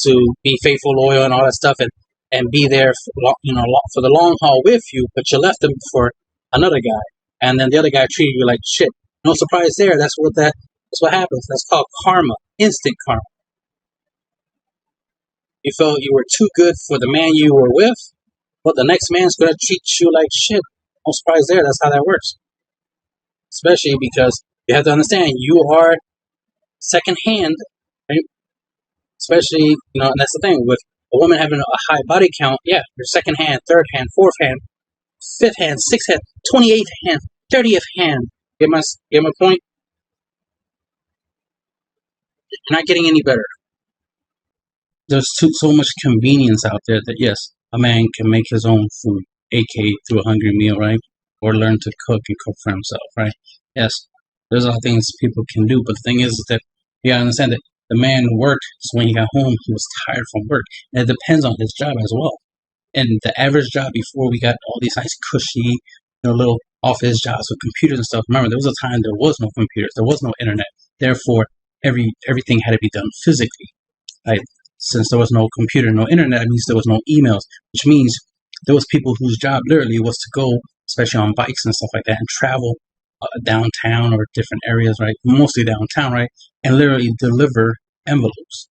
to be faithful, loyal, and all that stuff, and be there for the long haul with you, but you left him for another guy, and then the other guy treated you like shit. No surprise there. That's what happens. That's called karma, instant karma. You felt you were too good for the man you were with, but the next man's gonna treat you like shit. No surprise there. That's how that works. Especially because you have to understand you are second hand, right? Especially, and that's the thing with a woman having a high body count. Yeah, you're second hand, third hand, fourth hand, fifth hand, sixth hand, 28th hand, 30th hand. Get my point? You're not getting any better. There's so much convenience out there that yes, a man can make his own food, aka through a hungry meal, right? Or learn to cook and cook for himself, right? Yes, there's a lot of things people can do, but the thing is that you gotta understand that the man worked, so when he got home, he was tired from work. And it depends on his job as well. And the average job before we got all these nice cushy, little office jobs with computers and stuff. Remember, there was a time there was no computers, there was no internet. Therefore, everything had to be done physically. Right? Since there was no computer, no internet, it means there was no emails, which means there was people whose job literally was to go, especially on bikes and stuff like that, and travel downtown or different areas, right? Mostly downtown, right? And literally deliver envelopes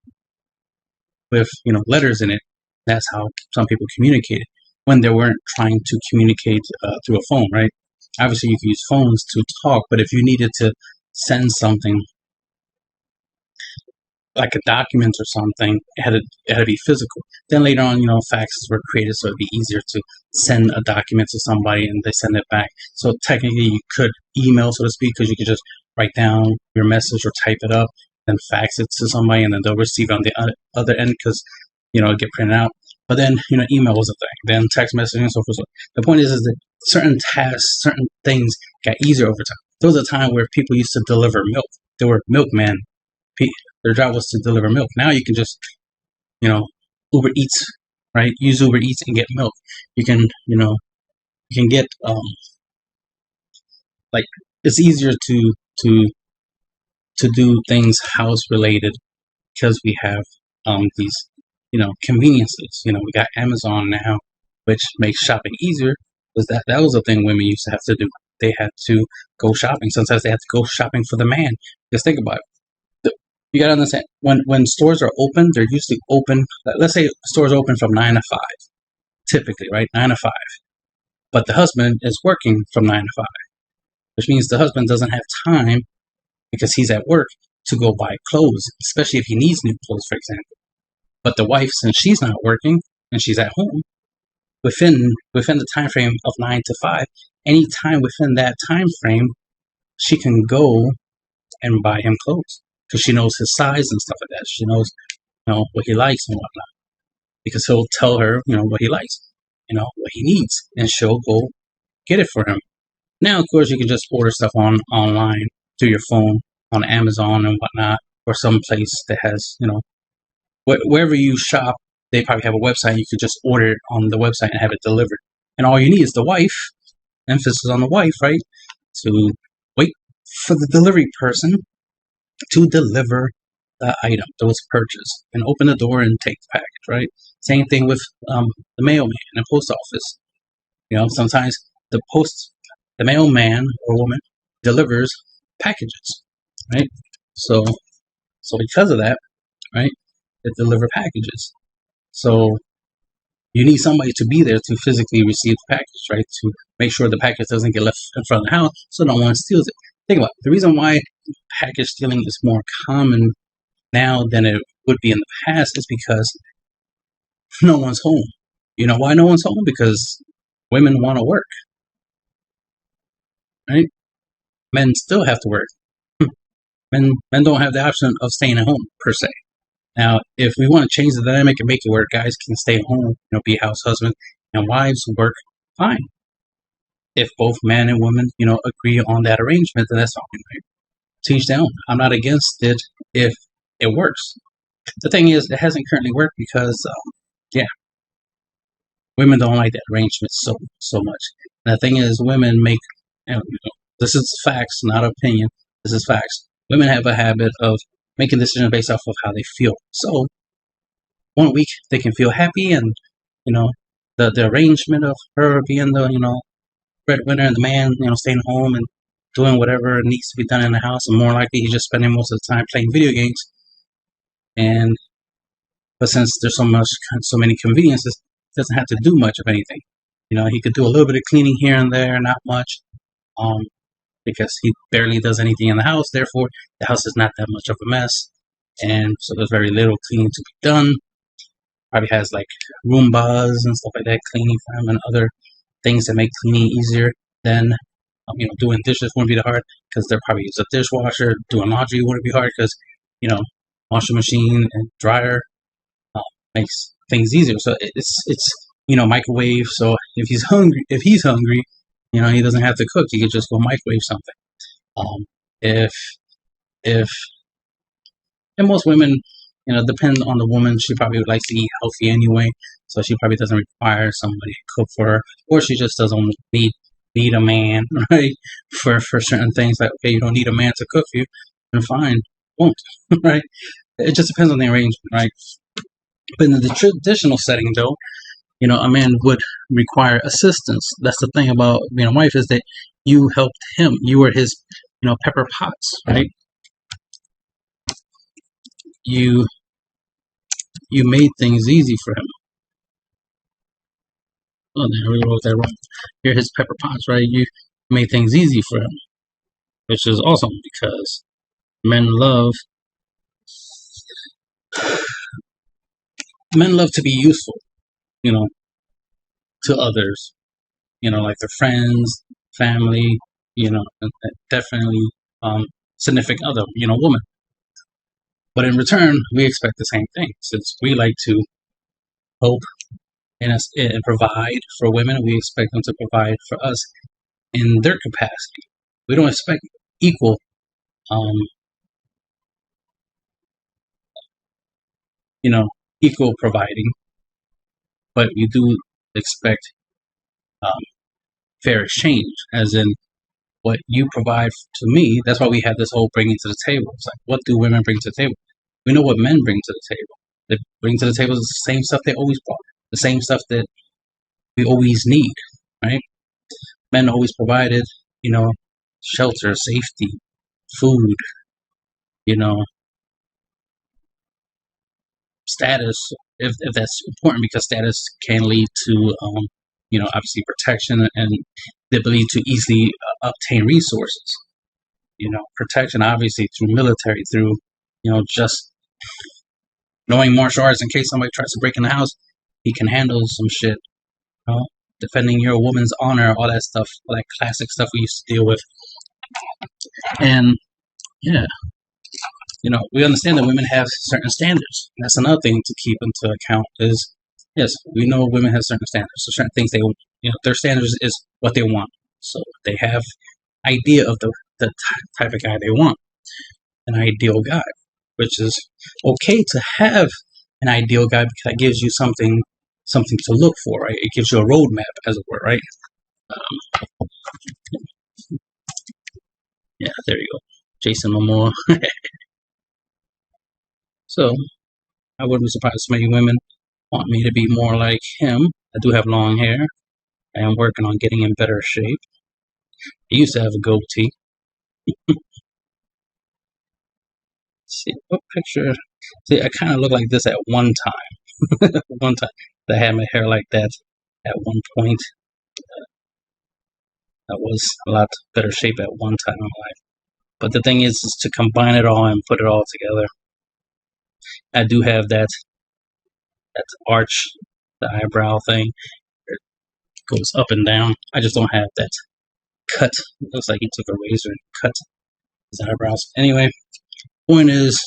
with, letters in it. That's how some people communicated when they weren't trying to communicate through a phone, right? Obviously, you can use phones to talk, but if you needed to send something like a document or something, it had to be physical. Then later on, faxes were created, so it'd be easier to send a document to somebody and they send it back. So technically, you could email, so to speak, because you could just write down your message or type it up, then fax it to somebody, and then they'll receive it on the other end because it'll get printed out. But then email was a thing. Then text messaging and so forth. So the point is that certain tasks, certain things got easier over time. There was a time where people used to deliver milk. There were milkmen. Their job was to deliver milk. Now you can just, Uber Eats, right? Use Uber Eats and get milk. You can get it's easier to do things house related because we have these conveniences. We got Amazon now, which makes shopping easier. Because that was a thing women used to have to do. They had to go shopping. Sometimes they had to go shopping for the man. Just think about it. You gotta understand, when stores are open, they're usually open, let's say stores open from 9 to 5, typically, right? 9 to 5. But the husband is working from 9 to 5, which means the husband doesn't have time, because he's at work, to go buy clothes, especially if he needs new clothes, for example. But the wife, since she's not working, and she's at home, within the time frame of 9 to 5, any time within that time frame, she can go and buy him clothes because she knows his size and stuff like that. She knows, what he likes and whatnot, because he'll tell her, what he likes, what he needs, and she'll go get it for him. Now, of course, you can just order stuff online through your phone on Amazon and whatnot, or some place that has, wherever you shop, they probably have a website. You could just order it on the website and have it delivered. And all you need is the wife, emphasis on the wife, right, to wait for the delivery person to deliver the item that was purchased and open the door and take the package, right? Same thing with the mailman in the post office. Sometimes the mailman or woman delivers packages, right? So because of that, right, they deliver packages. So you need somebody to be there to physically receive the package, right? To make sure the package doesn't get left in front of the house so no one steals it. Think about it. The reason why package stealing is more common now than it would be in the past is because no one's home. You know why no one's home? Because women want to work, right? Men still have to work. Men don't have the option of staying at home, per se. Now, if we want to change the dynamic and make it where guys can stay home, be house husbands, and wives work, fine. If both men and women, agree on that arrangement, then that's fine, right? To each their own. I'm not against it if it works. The thing is, it hasn't currently worked because, women don't like that arrangement so much. And the thing is, women make, this is facts, not opinion. This is facts. Women have a habit of making decisions based off of how they feel. So, one week they can feel happy, and the arrangement of her being the breadwinner and the man staying home and doing whatever needs to be done in the house, and more likely he's just spending most of the time playing video games. But since there's so many conveniences, he doesn't have to do much of anything. He could do a little bit of cleaning here and there, not much. Because he barely does anything in the house. Therefore, the house is not that much of a mess. And so there's very little cleaning to be done. Probably has like Roombas and stuff like that cleaning for him, and other things that make cleaning easier. Then, doing dishes wouldn't be that hard because they're probably use a dishwasher. Doing laundry wouldn't be hard because, washing machine and dryer makes things easier. So it's microwave. So if he's hungry, he doesn't have to cook. He could just go microwave something. And most women, depend on the woman. She probably likes to eat healthy anyway, so she probably doesn't require somebody to cook for her, or she just doesn't need a man, right? For certain things, like, okay, you don't need a man to cook for you, then fine, won't, right? It just depends on the arrangement, right? But in the traditional setting, though, a man would require assistance. That's the thing about being a wife, is that you helped him. You were his, Pepper Potts, right? You made things easy for him. Oh, there we wrote that wrong. You're his Pepper Potts, right? You made things easy for him, which is awesome because men love to be useful, to others, like their friends, family, and definitely significant other, woman. But in return, we expect the same thing. Since we like to help and provide for women, we expect them to provide for us in their capacity. We don't expect equal equal providing, but we do expect fair exchange, as in what you provide to me. That's why we have this whole bringing to the table. It's like, what do women bring to the table? We know what men bring to the table. They bring to the table the same stuff they always brought, the same stuff that we always need, right? Men always provided, shelter, safety, food, status, if that's important, because status can lead to, obviously protection and the ability to easily obtain resources. Protection, obviously, through military, through, just knowing martial arts in case somebody tries to break in the house, he can handle some shit. Defending your woman's honor, all that stuff, like classic stuff we used to deal with. And, yeah, we understand that women have certain standards. That's another thing to keep into account is, yes, we know women have certain standards. So certain things their standards is what they want. So they have idea of the type of guy they want, an ideal guy, which is okay to have an ideal guy because that gives you something to look for, right? It gives you a roadmap, as it were, right? Yeah, there you go. Jason Momoa. So, I wouldn't be surprised if many women want me to be more like him. I do have long hair. I am working on getting in better shape. I used to have a goatee. See, what picture? See, I kind of look like this at one time. One time. I had my hair like that at one point. I was a lot better shape at one time in my life. But the thing is to combine it all and put it all together. I do have that arch, the eyebrow thing. It goes up and down. I just don't have that cut. It looks like he took a razor and cut his eyebrows. Anyway, point is,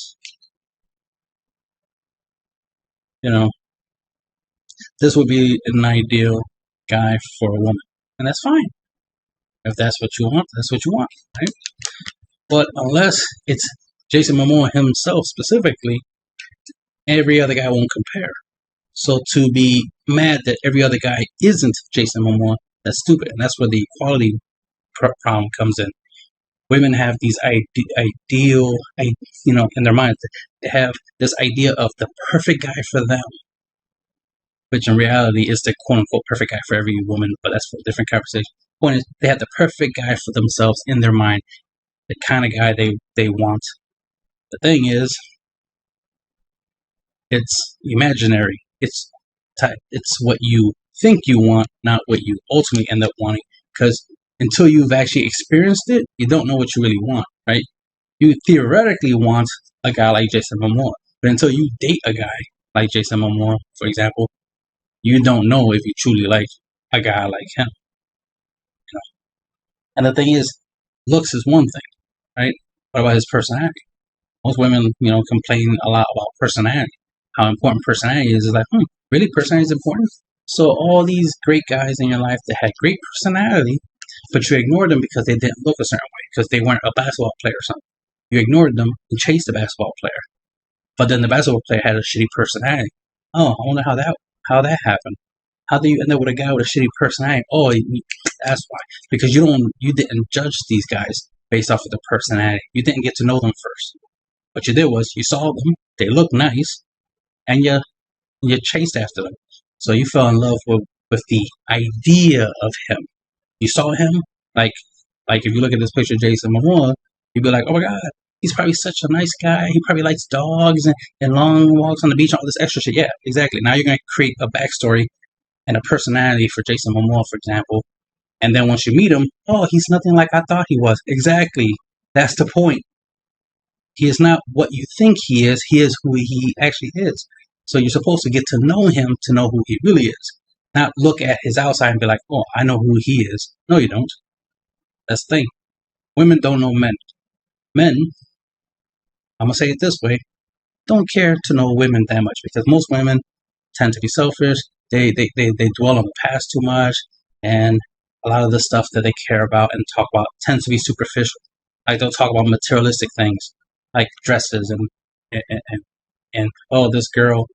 this would be an ideal guy for a woman. And that's fine. If that's what you want, that's what you want, right? But unless it's Jason Momoa himself specifically, every other guy won't compare. So to be mad that every other guy isn't Jason Momoa, that's stupid. And that's where the equality problem comes in. Women have these ideal, in their minds, they have this idea of the perfect guy for them, which in reality is the quote-unquote perfect guy for every woman, but that's for a different conversation. Point is, they have the perfect guy for themselves in their mind, the kind of guy they want. The thing is, it's imaginary. It's what you think you want, not what you ultimately end up wanting. Because until you've actually experienced it, you don't know what you really want, right? You theoretically want a guy like Jason Momoa, but until you date a guy like Jason Momoa, for example, you don't know if you truly like a guy like him. And the thing is, looks is one thing, right? What about his personality? Most women, complain a lot about personality, how important personality is. It's like, really, personality is important? So all these great guys in your life that had great personality, but you ignored them because they didn't look a certain way, because they weren't a basketball player or something. You ignored them and chased the basketball player. But then the basketball player had a shitty personality. Oh, I wonder how that happened. How do you end up with a guy with a shitty personality? Oh, that's why. Because you didn't judge these guys based off of their personality. You didn't get to know them first. What you did was you saw them, they looked nice, and you chased after them. So you fell in love with the idea of him. You saw him, like if you look at this picture of Jason Momoa, you'd be like, oh my God, he's probably such a nice guy. He probably likes dogs and long walks on the beach and all this extra shit. Yeah, exactly. Now you're going to create a backstory and a personality for Jason Momoa, for example. And then once you meet him, oh, he's nothing like I thought he was. Exactly. That's the point. He is not what you think he is. He is who he actually is. So you're supposed to get to know him to know who he really is. Not look at his outside and be like, oh, I know who he is. No, you don't. That's the thing. Women don't know men. Men, I'm going to say it this way, don't care to know women that much because most women tend to be selfish. They dwell on the past too much, and a lot of the stuff that they care about and talk about tends to be superficial. Like they'll talk about materialistic things, like dresses and oh, this girl,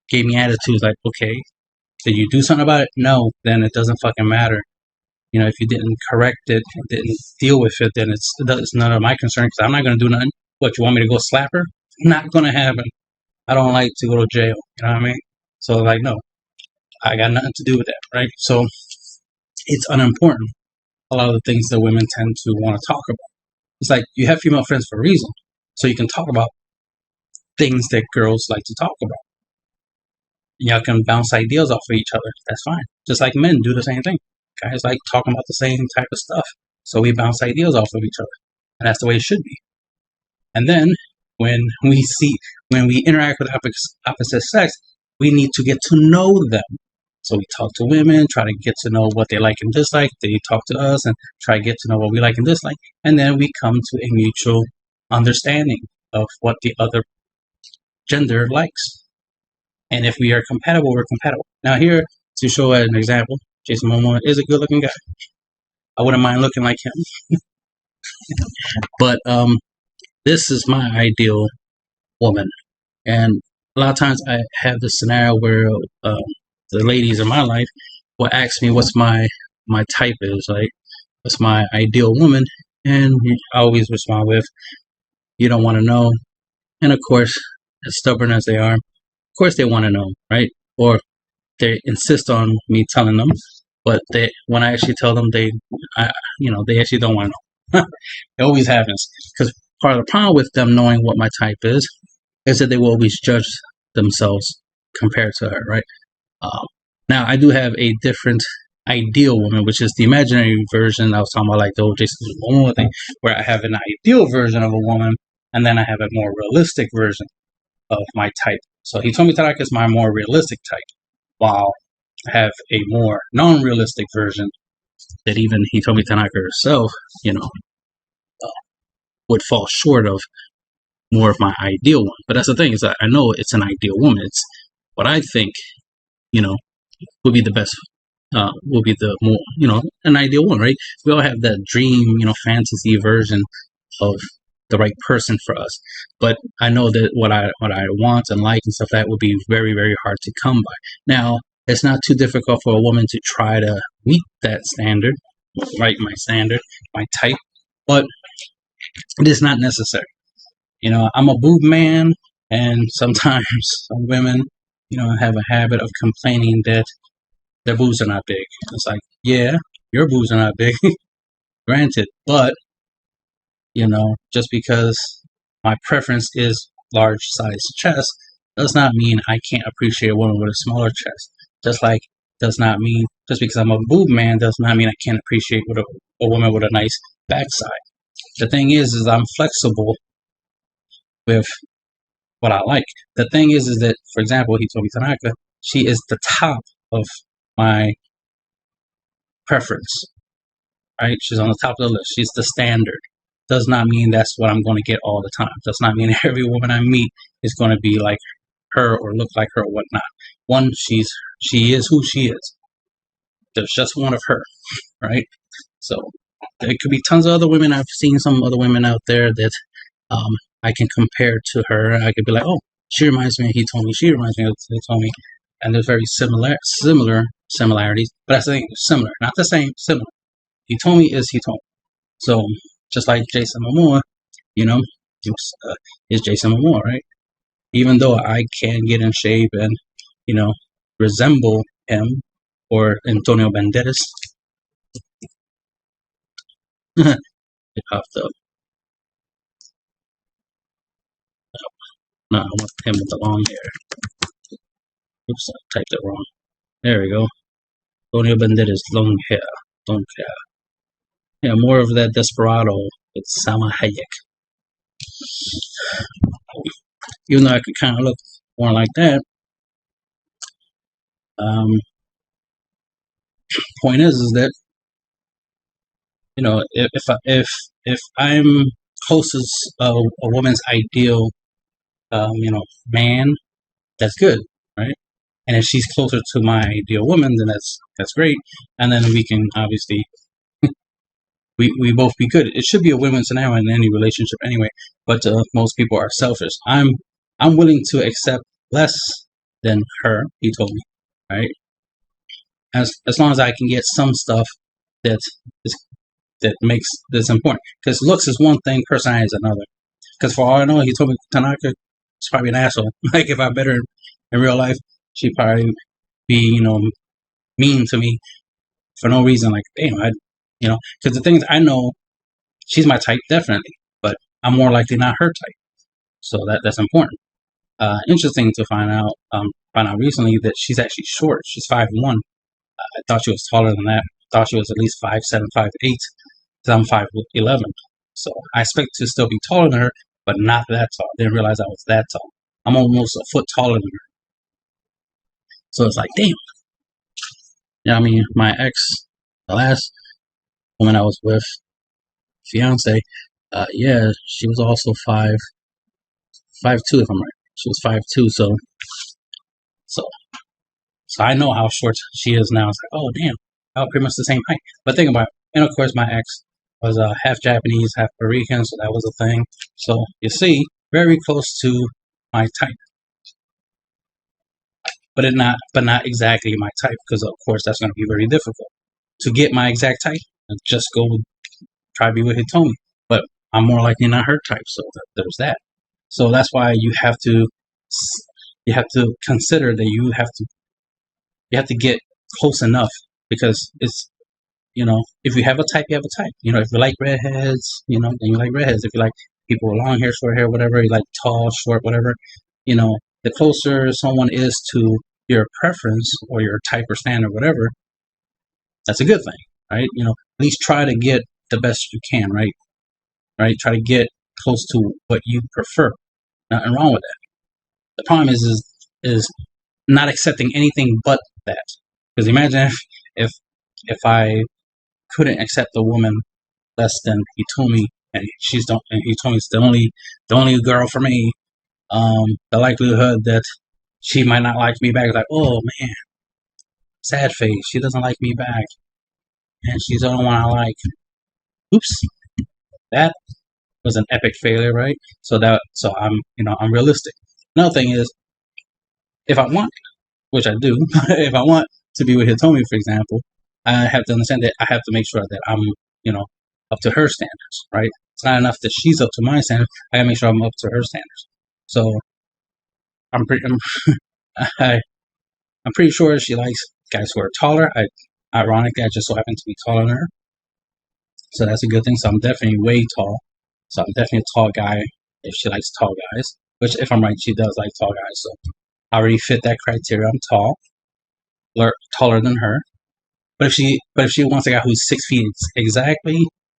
gave me attitudes. Like, okay, did you do something about it? No, then it doesn't fucking matter. If you didn't correct it, didn't deal with it, then it's none of my concern because I'm not going to do nothing. What, you want me to go slap her? Not going to happen. I don't like to go to jail. You know what I mean? So, like, no, I got nothing to do with that, right? So, it's unimportant. A lot of the things that women tend to want to talk about. It's like you have female friends for a reason. So you can talk about things that girls like to talk about. Y'all can bounce ideas off of each other. That's fine. Just like men do the same thing. Guys like talking about the same type of stuff. So we bounce ideas off of each other. And that's the way it should be. And then when we interact with opposite sex, we need to get to know them. So we talk to women, try to get to know what they like and dislike. They talk to us and try to get to know what we like and dislike. And then we come to a mutual understanding of what the other gender likes. And if we are compatible, we're compatible. Now here, to show an example, Jason Momoa is a good looking guy. I wouldn't mind looking like him. But this is my ideal woman. And a lot of times I have this scenario where the ladies in my life will ask me what's my type is, like what's my ideal woman, and I always respond with, you don't want to know. And of course, as stubborn as they are, of course they want to know, right? Or they insist on me telling them, but when I actually tell them, they actually don't want to know. It always happens, because part of the problem with them knowing what my type is that they will always judge themselves compared to her, right? Now, I do have a different ideal woman, which is the imaginary version. I was talking about, like the old Jason Momoa thing, where I have an ideal version of a woman, and then I have a more realistic version of my type. So Hitomi Tanaka is my more realistic type, while I have a more non-realistic version that even Hitomi Tanaka herself, would fall short of more of my ideal one. But that's the thing, is that I know it's an ideal woman. It's what I think, would be the best, will be the more, an ideal one, right? We all have that dream, fantasy version of the right person for us. But I know that what I want and like and stuff, that would be very, very hard to come by. Now, it's not too difficult for a woman to try to meet that standard, right? My standard, my type, but it is not necessary. I'm a boob man, and sometimes some women, have a habit of complaining that their boobs are not big. It's like, yeah, your boobs are not big, granted, but, just because my preference is large size chest does not mean I can't appreciate a woman with a smaller chest. Just like, just because I'm a boob man does not mean I can't appreciate a woman with a nice backside. The thing is I'm flexible with what I like. The thing is that, for example, Hitomi Tanaka, she is the top of my preference, right? She's on the top of the list. She's the standard. Does not mean that's what I'm going to get all the time. Does not mean every woman I meet is going to be like her or look like her or whatnot. One, she is who she is. There's just one of her, right? So there could be tons of other women. I've seen some other women out there that I can compare to her. I could be like, oh, she reminds me of Hitomi. She reminds me of Hitomi. And there's very similar similarities. But that's the thing, similar, not the same, similar. Hitomi is Hitomi. So just like Jason Momoa, is Jason Momoa, right? Even though I can get in shape and, resemble him or Antonio Banderas. It popped up. No, I want him with the long hair. Oops, I typed it wrong. There we go. Antonio Banderas, long hair. Don't care. Yeah, more of that Desperado with Salma Hayek. Even though I could kind of look more like that. Point is that, if I'm close as a woman's ideal, man, that's good, right? And if she's closer to my ideal woman, then that's great. And then we can obviously we both be good. It should be a win-win scenario in any relationship anyway. But most people are selfish. I'm willing to accept less than her. He told me, right? As long as I can get some stuff that makes this important. Because looks is one thing, personality is another. Because for all I know, he told me Tanaka is probably an asshole. Like, if I met her in real life, she'd probably be, mean to me for no reason. Like, damn, because the thing is, I know she's my type, definitely, but I'm more likely not her type. So that's important. Interesting to find out recently that she's actually short. She's 5'1". I thought she was taller than that. I thought she was at least 5'7", 5'8". I'm 5'11". So I expect to still be taller than her, but not that tall. Didn't realize I was that tall. I'm almost a foot taller than her. So it's like, damn. Yeah, I mean, my ex, the last woman I was with, fiance, Yeah, she was also 5'2" if I'm right. She was 5'2", so so I know how short she is now. It's like, oh damn, pretty much the same height. But think about it. And of course, my ex was half Japanese, half Puerto Rican, so that was a thing. So you see, very close to my type, but not exactly my type, because of course that's going to be very difficult to get my exact type. And just go try to be with Hitomi, but I'm more likely not her type, so there's that. So that's why you have to consider that you have to get close enough, because it's, if you have a type, you have a type. If you like redheads, then you like redheads. If you like people with long hair, short hair, whatever, you like tall, short, whatever, the closer someone is to your preference or your type or standard, whatever, that's a good thing, right? At least try to get the best you can, right? Right? Try to get close to what you prefer. Nothing wrong with that. The problem is not accepting anything but that. Because imagine if I couldn't accept a woman less than Hitomi, and Hitomi's the only girl for me. The likelihood that she might not like me back is like, oh man, sad face. She doesn't like me back, and she's the only one I like. Oops, that was an epic failure, right? So I'm realistic. Another thing is, if I want, which I do, if I want to be with Hitomi, for example, I have to understand that I have to make sure that I'm, up to her standards, right? It's not enough that she's up to my standards. I gotta make sure I'm up to her standards. So I, I'm pretty sure she likes guys who are taller. Ironically, I just so happen to be taller than her, so that's a good thing. So I'm definitely way tall. So I'm definitely a tall guy if she likes tall guys. Which, if I'm right, she does like tall guys. So I already fit that criteria. I'm tall, taller than her. But if she wants a guy who's 6 feet exactly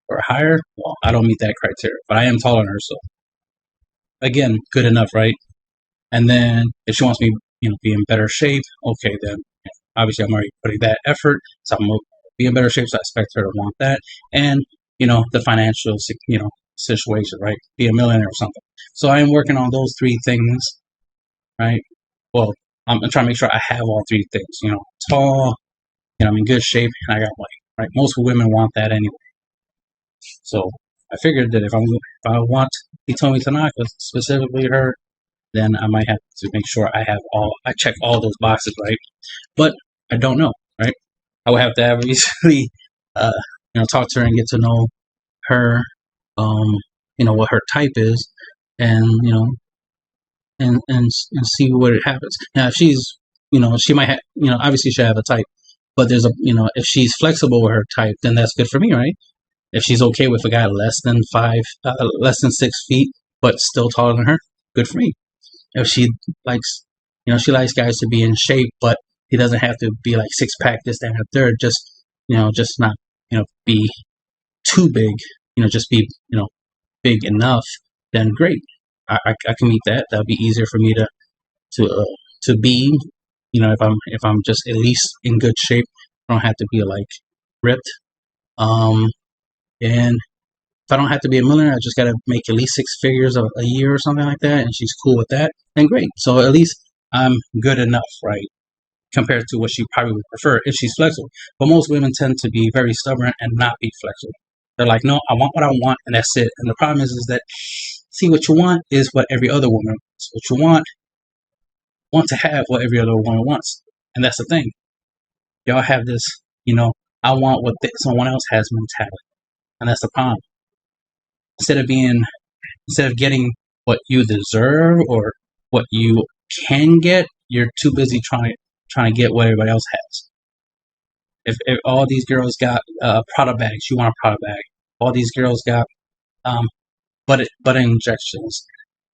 or higher, well, I don't meet that criteria. But I am taller than her, so again, good enough, right? And then if she wants me, be in better shape, okay, then obviously I'm already putting that effort, so I'm gonna be in better shape. So I expect her to want that, and the financial, situation, right? Be a millionaire or something. So I am working on those three things, right? Well, I'm trying to make sure I have all three things. Tall, I'm in good shape, and I got money, right? Most women want that anyway. So I figured that if I want Hitomi Tanaka, specifically her, then I might have to make sure I check all those boxes, right? But I don't know, right? I would have to obviously, uh, talk to her and get to know her, what her type is, and see what happens. Now, if she's, she might have, obviously she have a type, but there's if she's flexible with her type, then that's good for me, right? If she's okay with a guy less than 6 feet, but still taller than her, good for me. If she likes, she likes guys to be in shape, but he doesn't have to be like six pack, this, that, and the third. Just not, be too big. Just be, big enough. Then great. I can meet that. That'll be easier for me to be. If I'm just at least in good shape, I don't have to be like ripped. And if I don't have to be a millionaire, I just got to make at least six figures a year or something like that, and she's cool with that, then great. So at least I'm good enough, right? Compared to what she probably would prefer if she's flexible. But most women tend to be very stubborn and not be flexible. They're like, no, I want what I want, and that's it. And the problem is that, see, what you want is what every other woman wants. What you want to have what every other woman wants. And that's the thing. Y'all have this, I want what someone else has mentality. And that's the problem. Instead of getting what you deserve or what you can get, you're too busy trying to get what everybody else has. If all these girls got Prada bags, you want a Prada bag. All these girls got butt injections,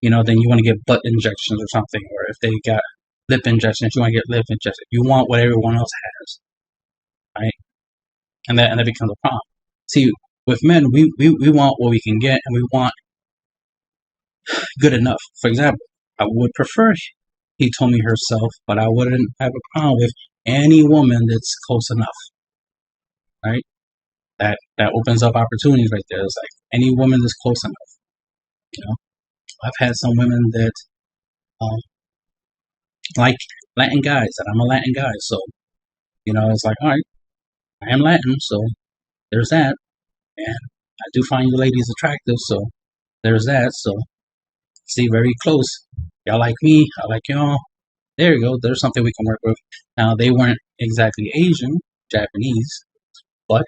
then you want to get butt injections or something. Or if they got lip injections, you want to get lip injections. You want what everyone else has, right? And that becomes a problem. See, with men, we want what we can get, and we want good enough. For example, I would prefer Hitomi herself, but I wouldn't have a problem with any woman that's close enough, right? that opens up opportunities right there. It's like any woman is close enough. You know, I've had some women that um, like Latin guys, and I'm a Latin guy, so it's like, all right, I am Latin, so there's that, and I do find you ladies attractive, so there's that. So see, very close. Y'all like me, I like y'all. There you go. There's something we can work with. Now they weren't exactly Asian, Japanese, but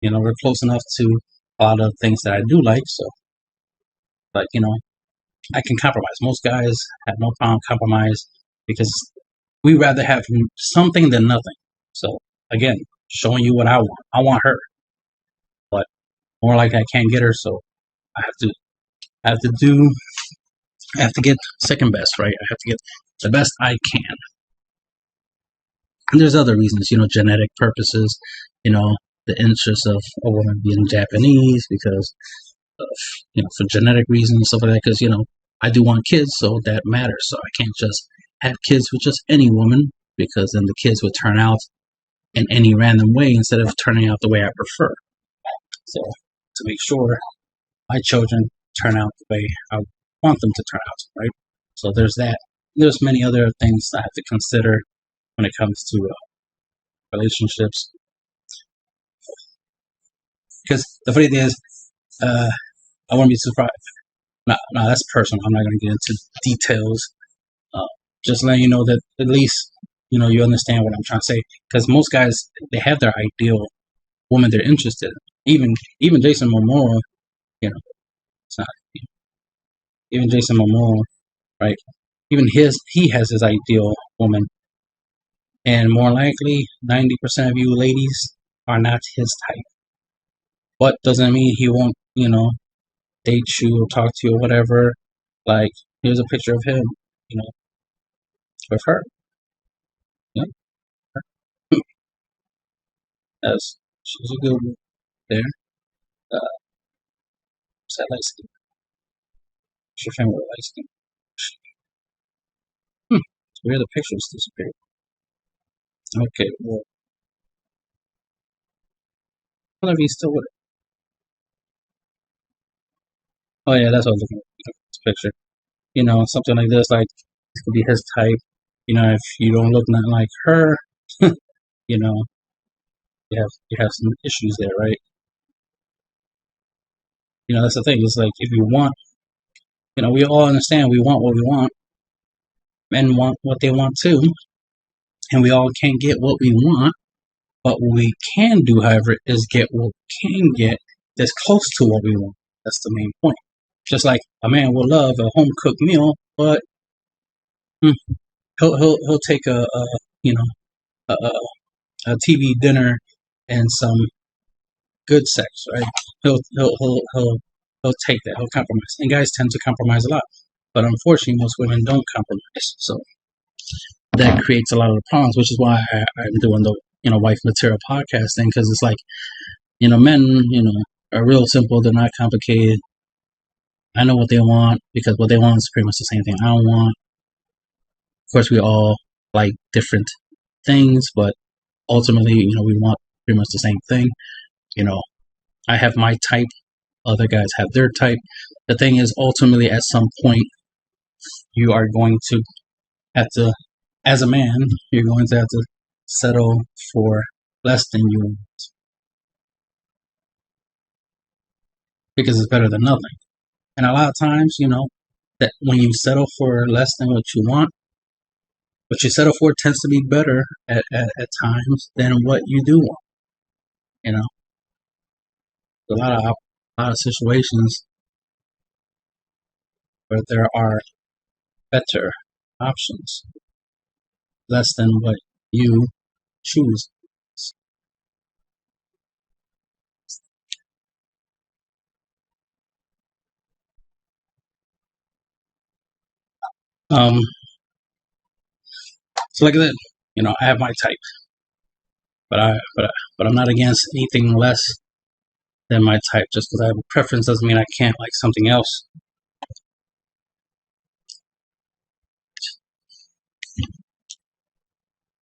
we're close enough to a lot of things that I do like. So, but I can compromise. Most guys have no problem compromise because we rather have something than nothing. So again, showing you what I want. I want her, but more like I can't get her, so I have to do I have to get second best, right? I have to get the best I can. And there's other reasons, genetic purposes, the interest of a woman being Japanese because of, for genetic reasons and stuff like that. Because, I do want kids, so that matters. So I can't just have kids with just any woman because then the kids would turn out in any random way instead of turning out the way I prefer. So to make sure my children turn out the way I want them to turn out, right? So there's that. There's many other things I have to consider when it comes to relationships. Because the funny thing is, I wouldn't be surprised. No, that's personal. I'm not going to get into details. Just letting you know that at least you understand what I'm trying to say. Because most guys, they have their ideal woman they're interested in. Even Jason Momoa, it's not even Jason Momoa, right? Even he has his ideal woman, and more likely 90% of you ladies are not his type. But doesn't mean he won't, date you or talk to you or whatever. Like, here's a picture of him, with her. Yeah, as she's a good one there. Uh, what's that light skin? What's your family light skin? Where the pictures disappeared. Okay, well, whatever, he's still with her. Oh yeah, that's what I was looking at. This picture. Something like this, like this could be his type. If you don't look nothing like her, you know, you have some issues there, right? That's the thing. It's like if you want, we all understand we want what we want, men want what they want too, and we all can't get what we want. But what we can do, however, is get what we can get that's close to what we want. That's the main point. Just like a man will love a home cooked meal, but he'll take a, a TV dinner and some good sex, right? He'll take that. He'll compromise, and guys tend to compromise a lot. But unfortunately, most women don't compromise, so that creates a lot of the problems. Which is why I'm doing the wife material podcast thing, because it's like men are real simple. They're not complicated. I know what they want because what they want is pretty much the same thing I want. Of course, we all like different things, but ultimately, we want pretty much the same thing. I have my type, other guys have their type. The thing is, ultimately, at some point, you are going to have to, as a man, you're going to have to settle for less than you want because it's better than nothing. And a lot of times, that when you settle for less than what you want, what you settle for tends to be better at times than what you do want. A lot of situations where there are better options, less than what you choose. Um, so like I said, I have my type, but I'm not against anything less than my type. Just because I have a preference doesn't mean I can't like something else.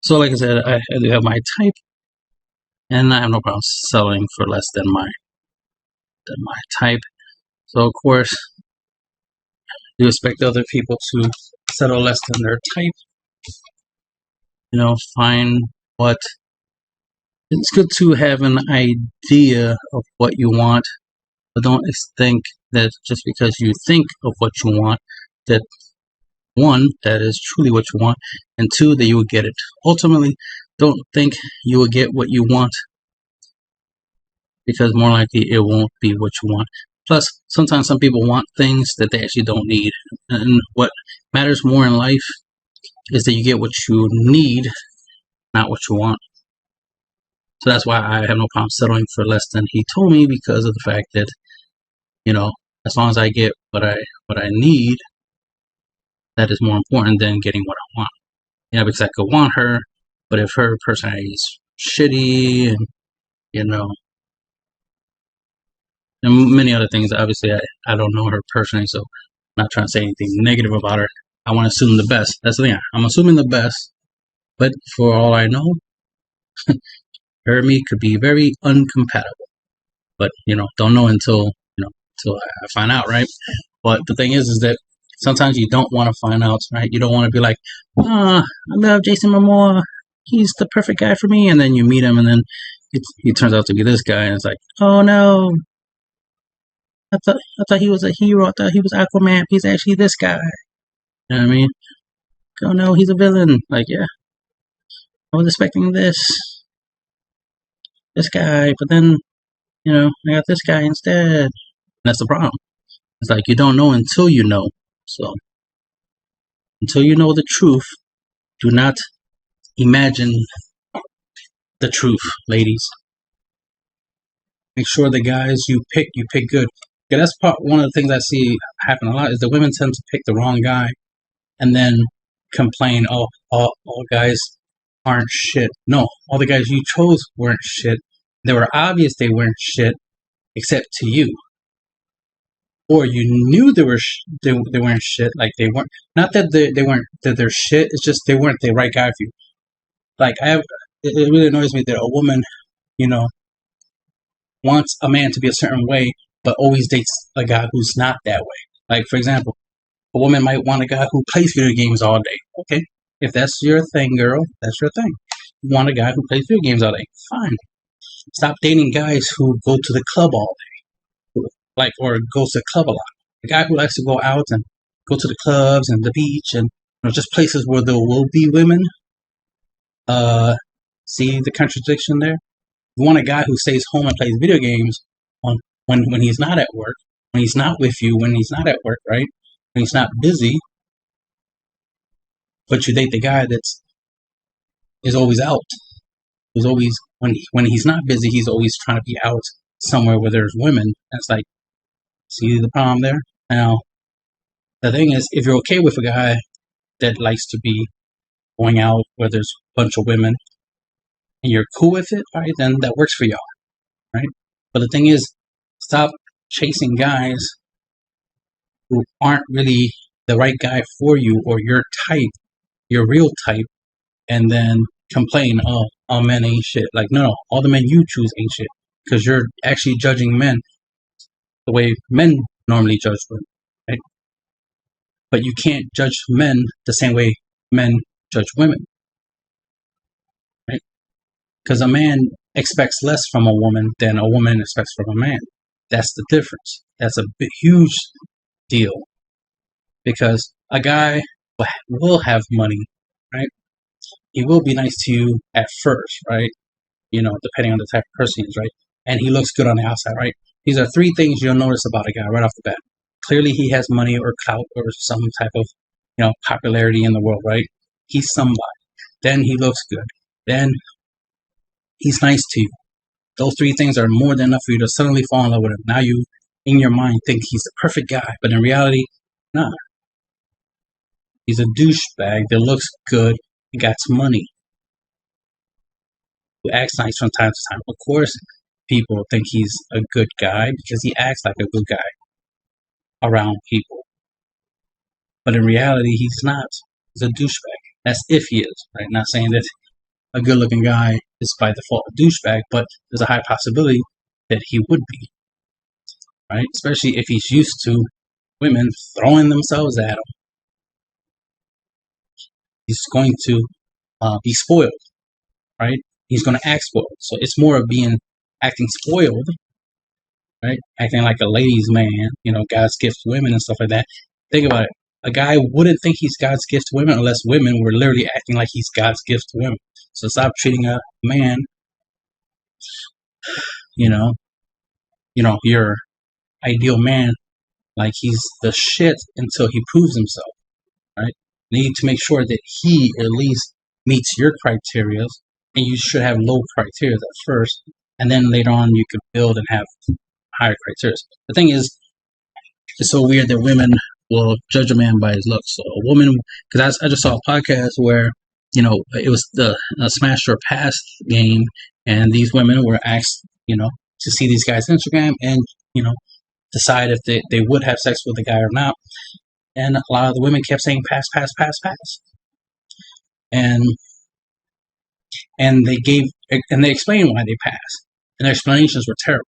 So like I said, I do have my type, and I have no problem selling for less than my type. So of course, you expect other people to settle less than their type. Find what. It's good to have an idea of what you want, but don't think that just because you think of what you want, that one, that is truly what you want, and two, that you will get it. Ultimately, don't think you will get what you want, because more likely it won't be what you want. Plus, sometimes some people want things that they actually don't need. And what matters more in life is that you get what you need, not what you want. So that's why I have no problem settling for less than he told me, because of the fact that, as long as I get what I need, that is more important than getting what I want. Because I could want her, but if her personality is shitty and, and many other things, obviously I don't know her personally, so I'm not trying to say anything negative about her. I want to assume the best. That's the thing. I'm assuming the best, but for all I know, her and me could be very uncompatible. But, don't know until I find out, right? But the thing is that sometimes you don't want to find out, right? You don't want to be like, I love Jason Momoa. He's the perfect guy for me. And then you meet him, and then he turns out to be this guy, and it's like, oh no, I thought he was a hero. I thought he was Aquaman. He's actually this guy. You know what I mean? Oh no, he's a villain. Like, yeah, I was expecting this guy, but then, I got this guy instead. And that's the problem. It's like you don't know until you know. So until you know the truth, do not imagine the truth, ladies. Make sure the guys you pick good. Yeah, that's one of the things I see happen a lot is the women tend to pick the wrong guy and then complain, oh, all guys aren't shit. No, all the guys you chose weren't shit. They were obvious they weren't shit, except to you. Or you knew they weren't shit, like they weren't. Not that they weren't that they're shit. It's just they weren't the right guy for you. Like it really annoys me that a woman, wants a man to be a certain way, but always dates a guy who's not that way. Like, for example, a woman might want a guy who plays video games all day. Okay, if that's your thing, girl, that's your thing. You want a guy who plays video games all day. Fine. Stop dating guys who go to the club all day, or goes to the club a lot. A guy who likes to go out and go to the clubs and the beach and just places where there will be women. See the contradiction there? You want a guy who stays home and plays video games when he's not at work, when he's not with you, when he's not at work, right? When he's not busy. But you date the guy is always out. Who's always when he's not busy, he's always trying to be out somewhere where there's women. That's like, see the problem there? Now, the thing is, if you're okay with a guy that likes to be going out where there's a bunch of women, and you're cool with it, all right, then that works for y'all, right? But the thing is, stop chasing guys who aren't really the right guy for you or your type, your real type, and then complain, oh, all men ain't shit. Like, no, all the men you choose ain't shit, because you're actually judging men the way men normally judge women, right? But you can't judge men the same way men judge women, right? Because a man expects less from a woman than a woman expects from a man. That's the difference. That's a huge deal. Because a guy will have money, right? He will be nice to you at first, right? Depending on the type of person he is, right? And he looks good on the outside, right? These are three things you'll notice about a guy right off the bat. Clearly, he has money or clout or some type of, popularity in the world, right? He's somebody. Then he looks good. Then he's nice to you. Those three things are more than enough for you to suddenly fall in love with him. Now you, in your mind, think he's the perfect guy, but in reality, nah. He's a douchebag that looks good and got some money. Who acts nice from time to time. Of course, people think he's a good guy because he acts like a good guy around people. But in reality, he's not. He's a douchebag. That's if he is, right? Not saying that a good-looking guy is by default a douchebag, but there's a high possibility that he would be, right? Especially if he's used to women throwing themselves at him. He's going to be spoiled, right? He's going to act spoiled. So it's more of acting spoiled, right? Acting like a ladies' man, God's gift to women and stuff like that. Think about it. A guy wouldn't think he's God's gift to women unless women were literally acting like he's God's gift to women. So stop treating a man, your ideal man, like he's the shit until he proves himself, right? You need to make sure that he at least meets your criteria, and you should have low criteria at first, and then later on you could build and have higher criteria. The thing is, it's so weird that women will judge a man by his looks. So a woman, because I just saw a podcast where, it was the smash or pass game, and these women were asked, to see these guys' Instagram and, decide if they would have sex with the guy or not. And a lot of the women kept saying pass, pass, pass, pass. And they explained why they passed. And their explanations were terrible.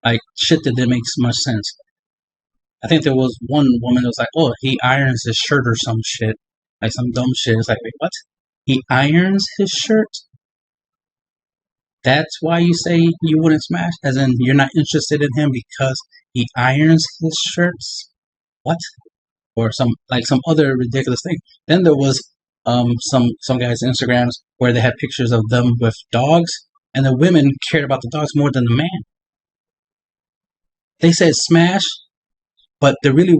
Like, shit that didn't make so much sense. I think there was one woman that was like, oh, he irons his shirt or some shit. Like some dumb shit. It's like, wait, what? He irons his shirt? That's why you say you wouldn't smash? As in, you're not interested in him because he irons his shirts? What? Or some other ridiculous thing. Then there was some guys' Instagrams where they had pictures of them with dogs, and the women cared about the dogs more than the man. They said smash, but they really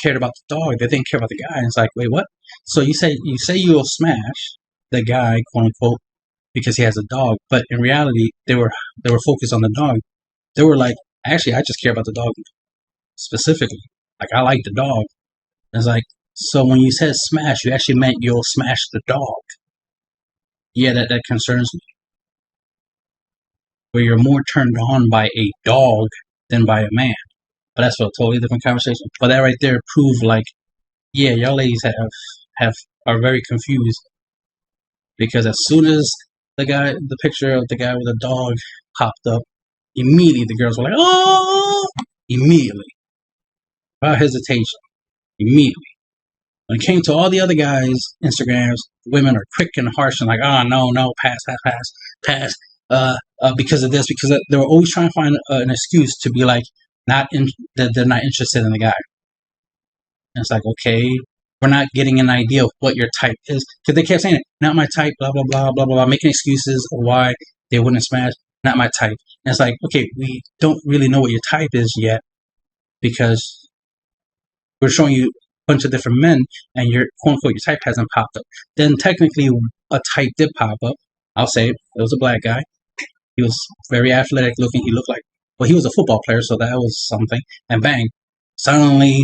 cared about the dog. They didn't care about the guy. And it's like, wait, what? So you say you'll smash the guy, quote unquote, because he has a dog, but in reality, they were focused on the dog. They were like, actually, I just care about the dog specifically. Like, I like the dog. And it's like, so when you said smash, you actually meant you'll smash the dog. Yeah, that concerns me. Where you're more turned on by a dog than by a man. But that's a totally different conversation. But that right there proved like, yeah, y'all ladies are very confused. Because as soon as the picture of the guy with a dog popped up, immediately the girls were like, oh! Immediately. Without hesitation. Immediately. When it came to all the other guys' Instagrams, women are quick and harsh and like, oh, no, pass, because of this, because they were always trying to find an excuse to be like, that they're not interested in the guy. And it's like, okay, we're not getting an idea of what your type is. Because they kept saying it, not my type, blah, blah, blah, blah, blah, making excuses of why they wouldn't smash, not my type. And it's like, okay, we don't really know what your type is yet because we're showing you a bunch of different men and your quote-unquote your type hasn't popped up. Then technically a type did pop up. I'll say it was a black guy. He was very athletic looking. He looked like, well, he was a football player, so that was something. And bang, suddenly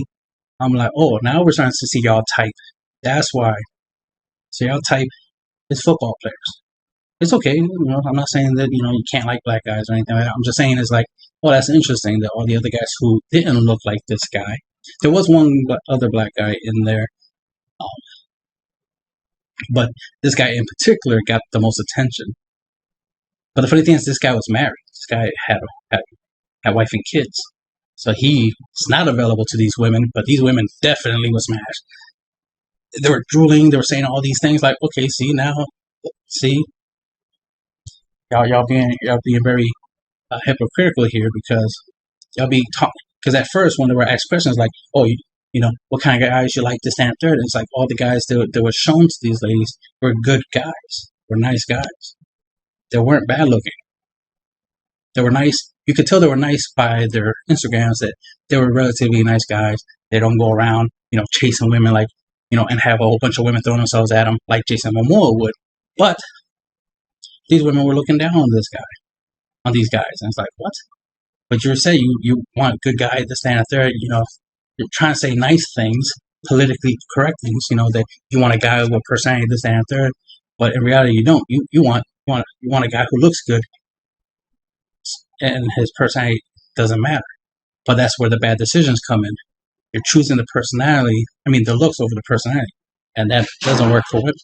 I'm like, oh, now we're starting to see y'all type. That's why. So y'all type is football players. It's okay. I'm not saying that, you can't like black guys or anything like that. I'm just saying it's like, oh, that's interesting that all the other guys who didn't look like this guy. There was one other black guy in there. But this guy in particular got the most attention. But the funny thing is, this guy was married. This guy had wife and kids. So he's not available to these women, but these women definitely were smashed. They were drooling. They were saying all these things like, okay, see, y'all being very hypocritical here because y'all be talking. Because at first, when they were asked questions like, oh, what kind of guys you like this and third, it's like all the guys that were shown to these ladies were good guys, were nice guys. They weren't bad looking. They were nice. You could tell they were nice by their Instagrams that they were relatively nice guys. They don't go around, chasing women like, and have a whole bunch of women throwing themselves at them like Jason Momoa would. But these women were looking down on on these guys. And it's like, what? But you say you want a good guy, this, that, and third, you're trying to say nice things, politically correct things, that you want a guy with personality, this, that, and third. But in reality, you don't. You want a guy who looks good, and his personality doesn't matter. But that's where the bad decisions come in. You're choosing the looks over the personality, and that doesn't work for women.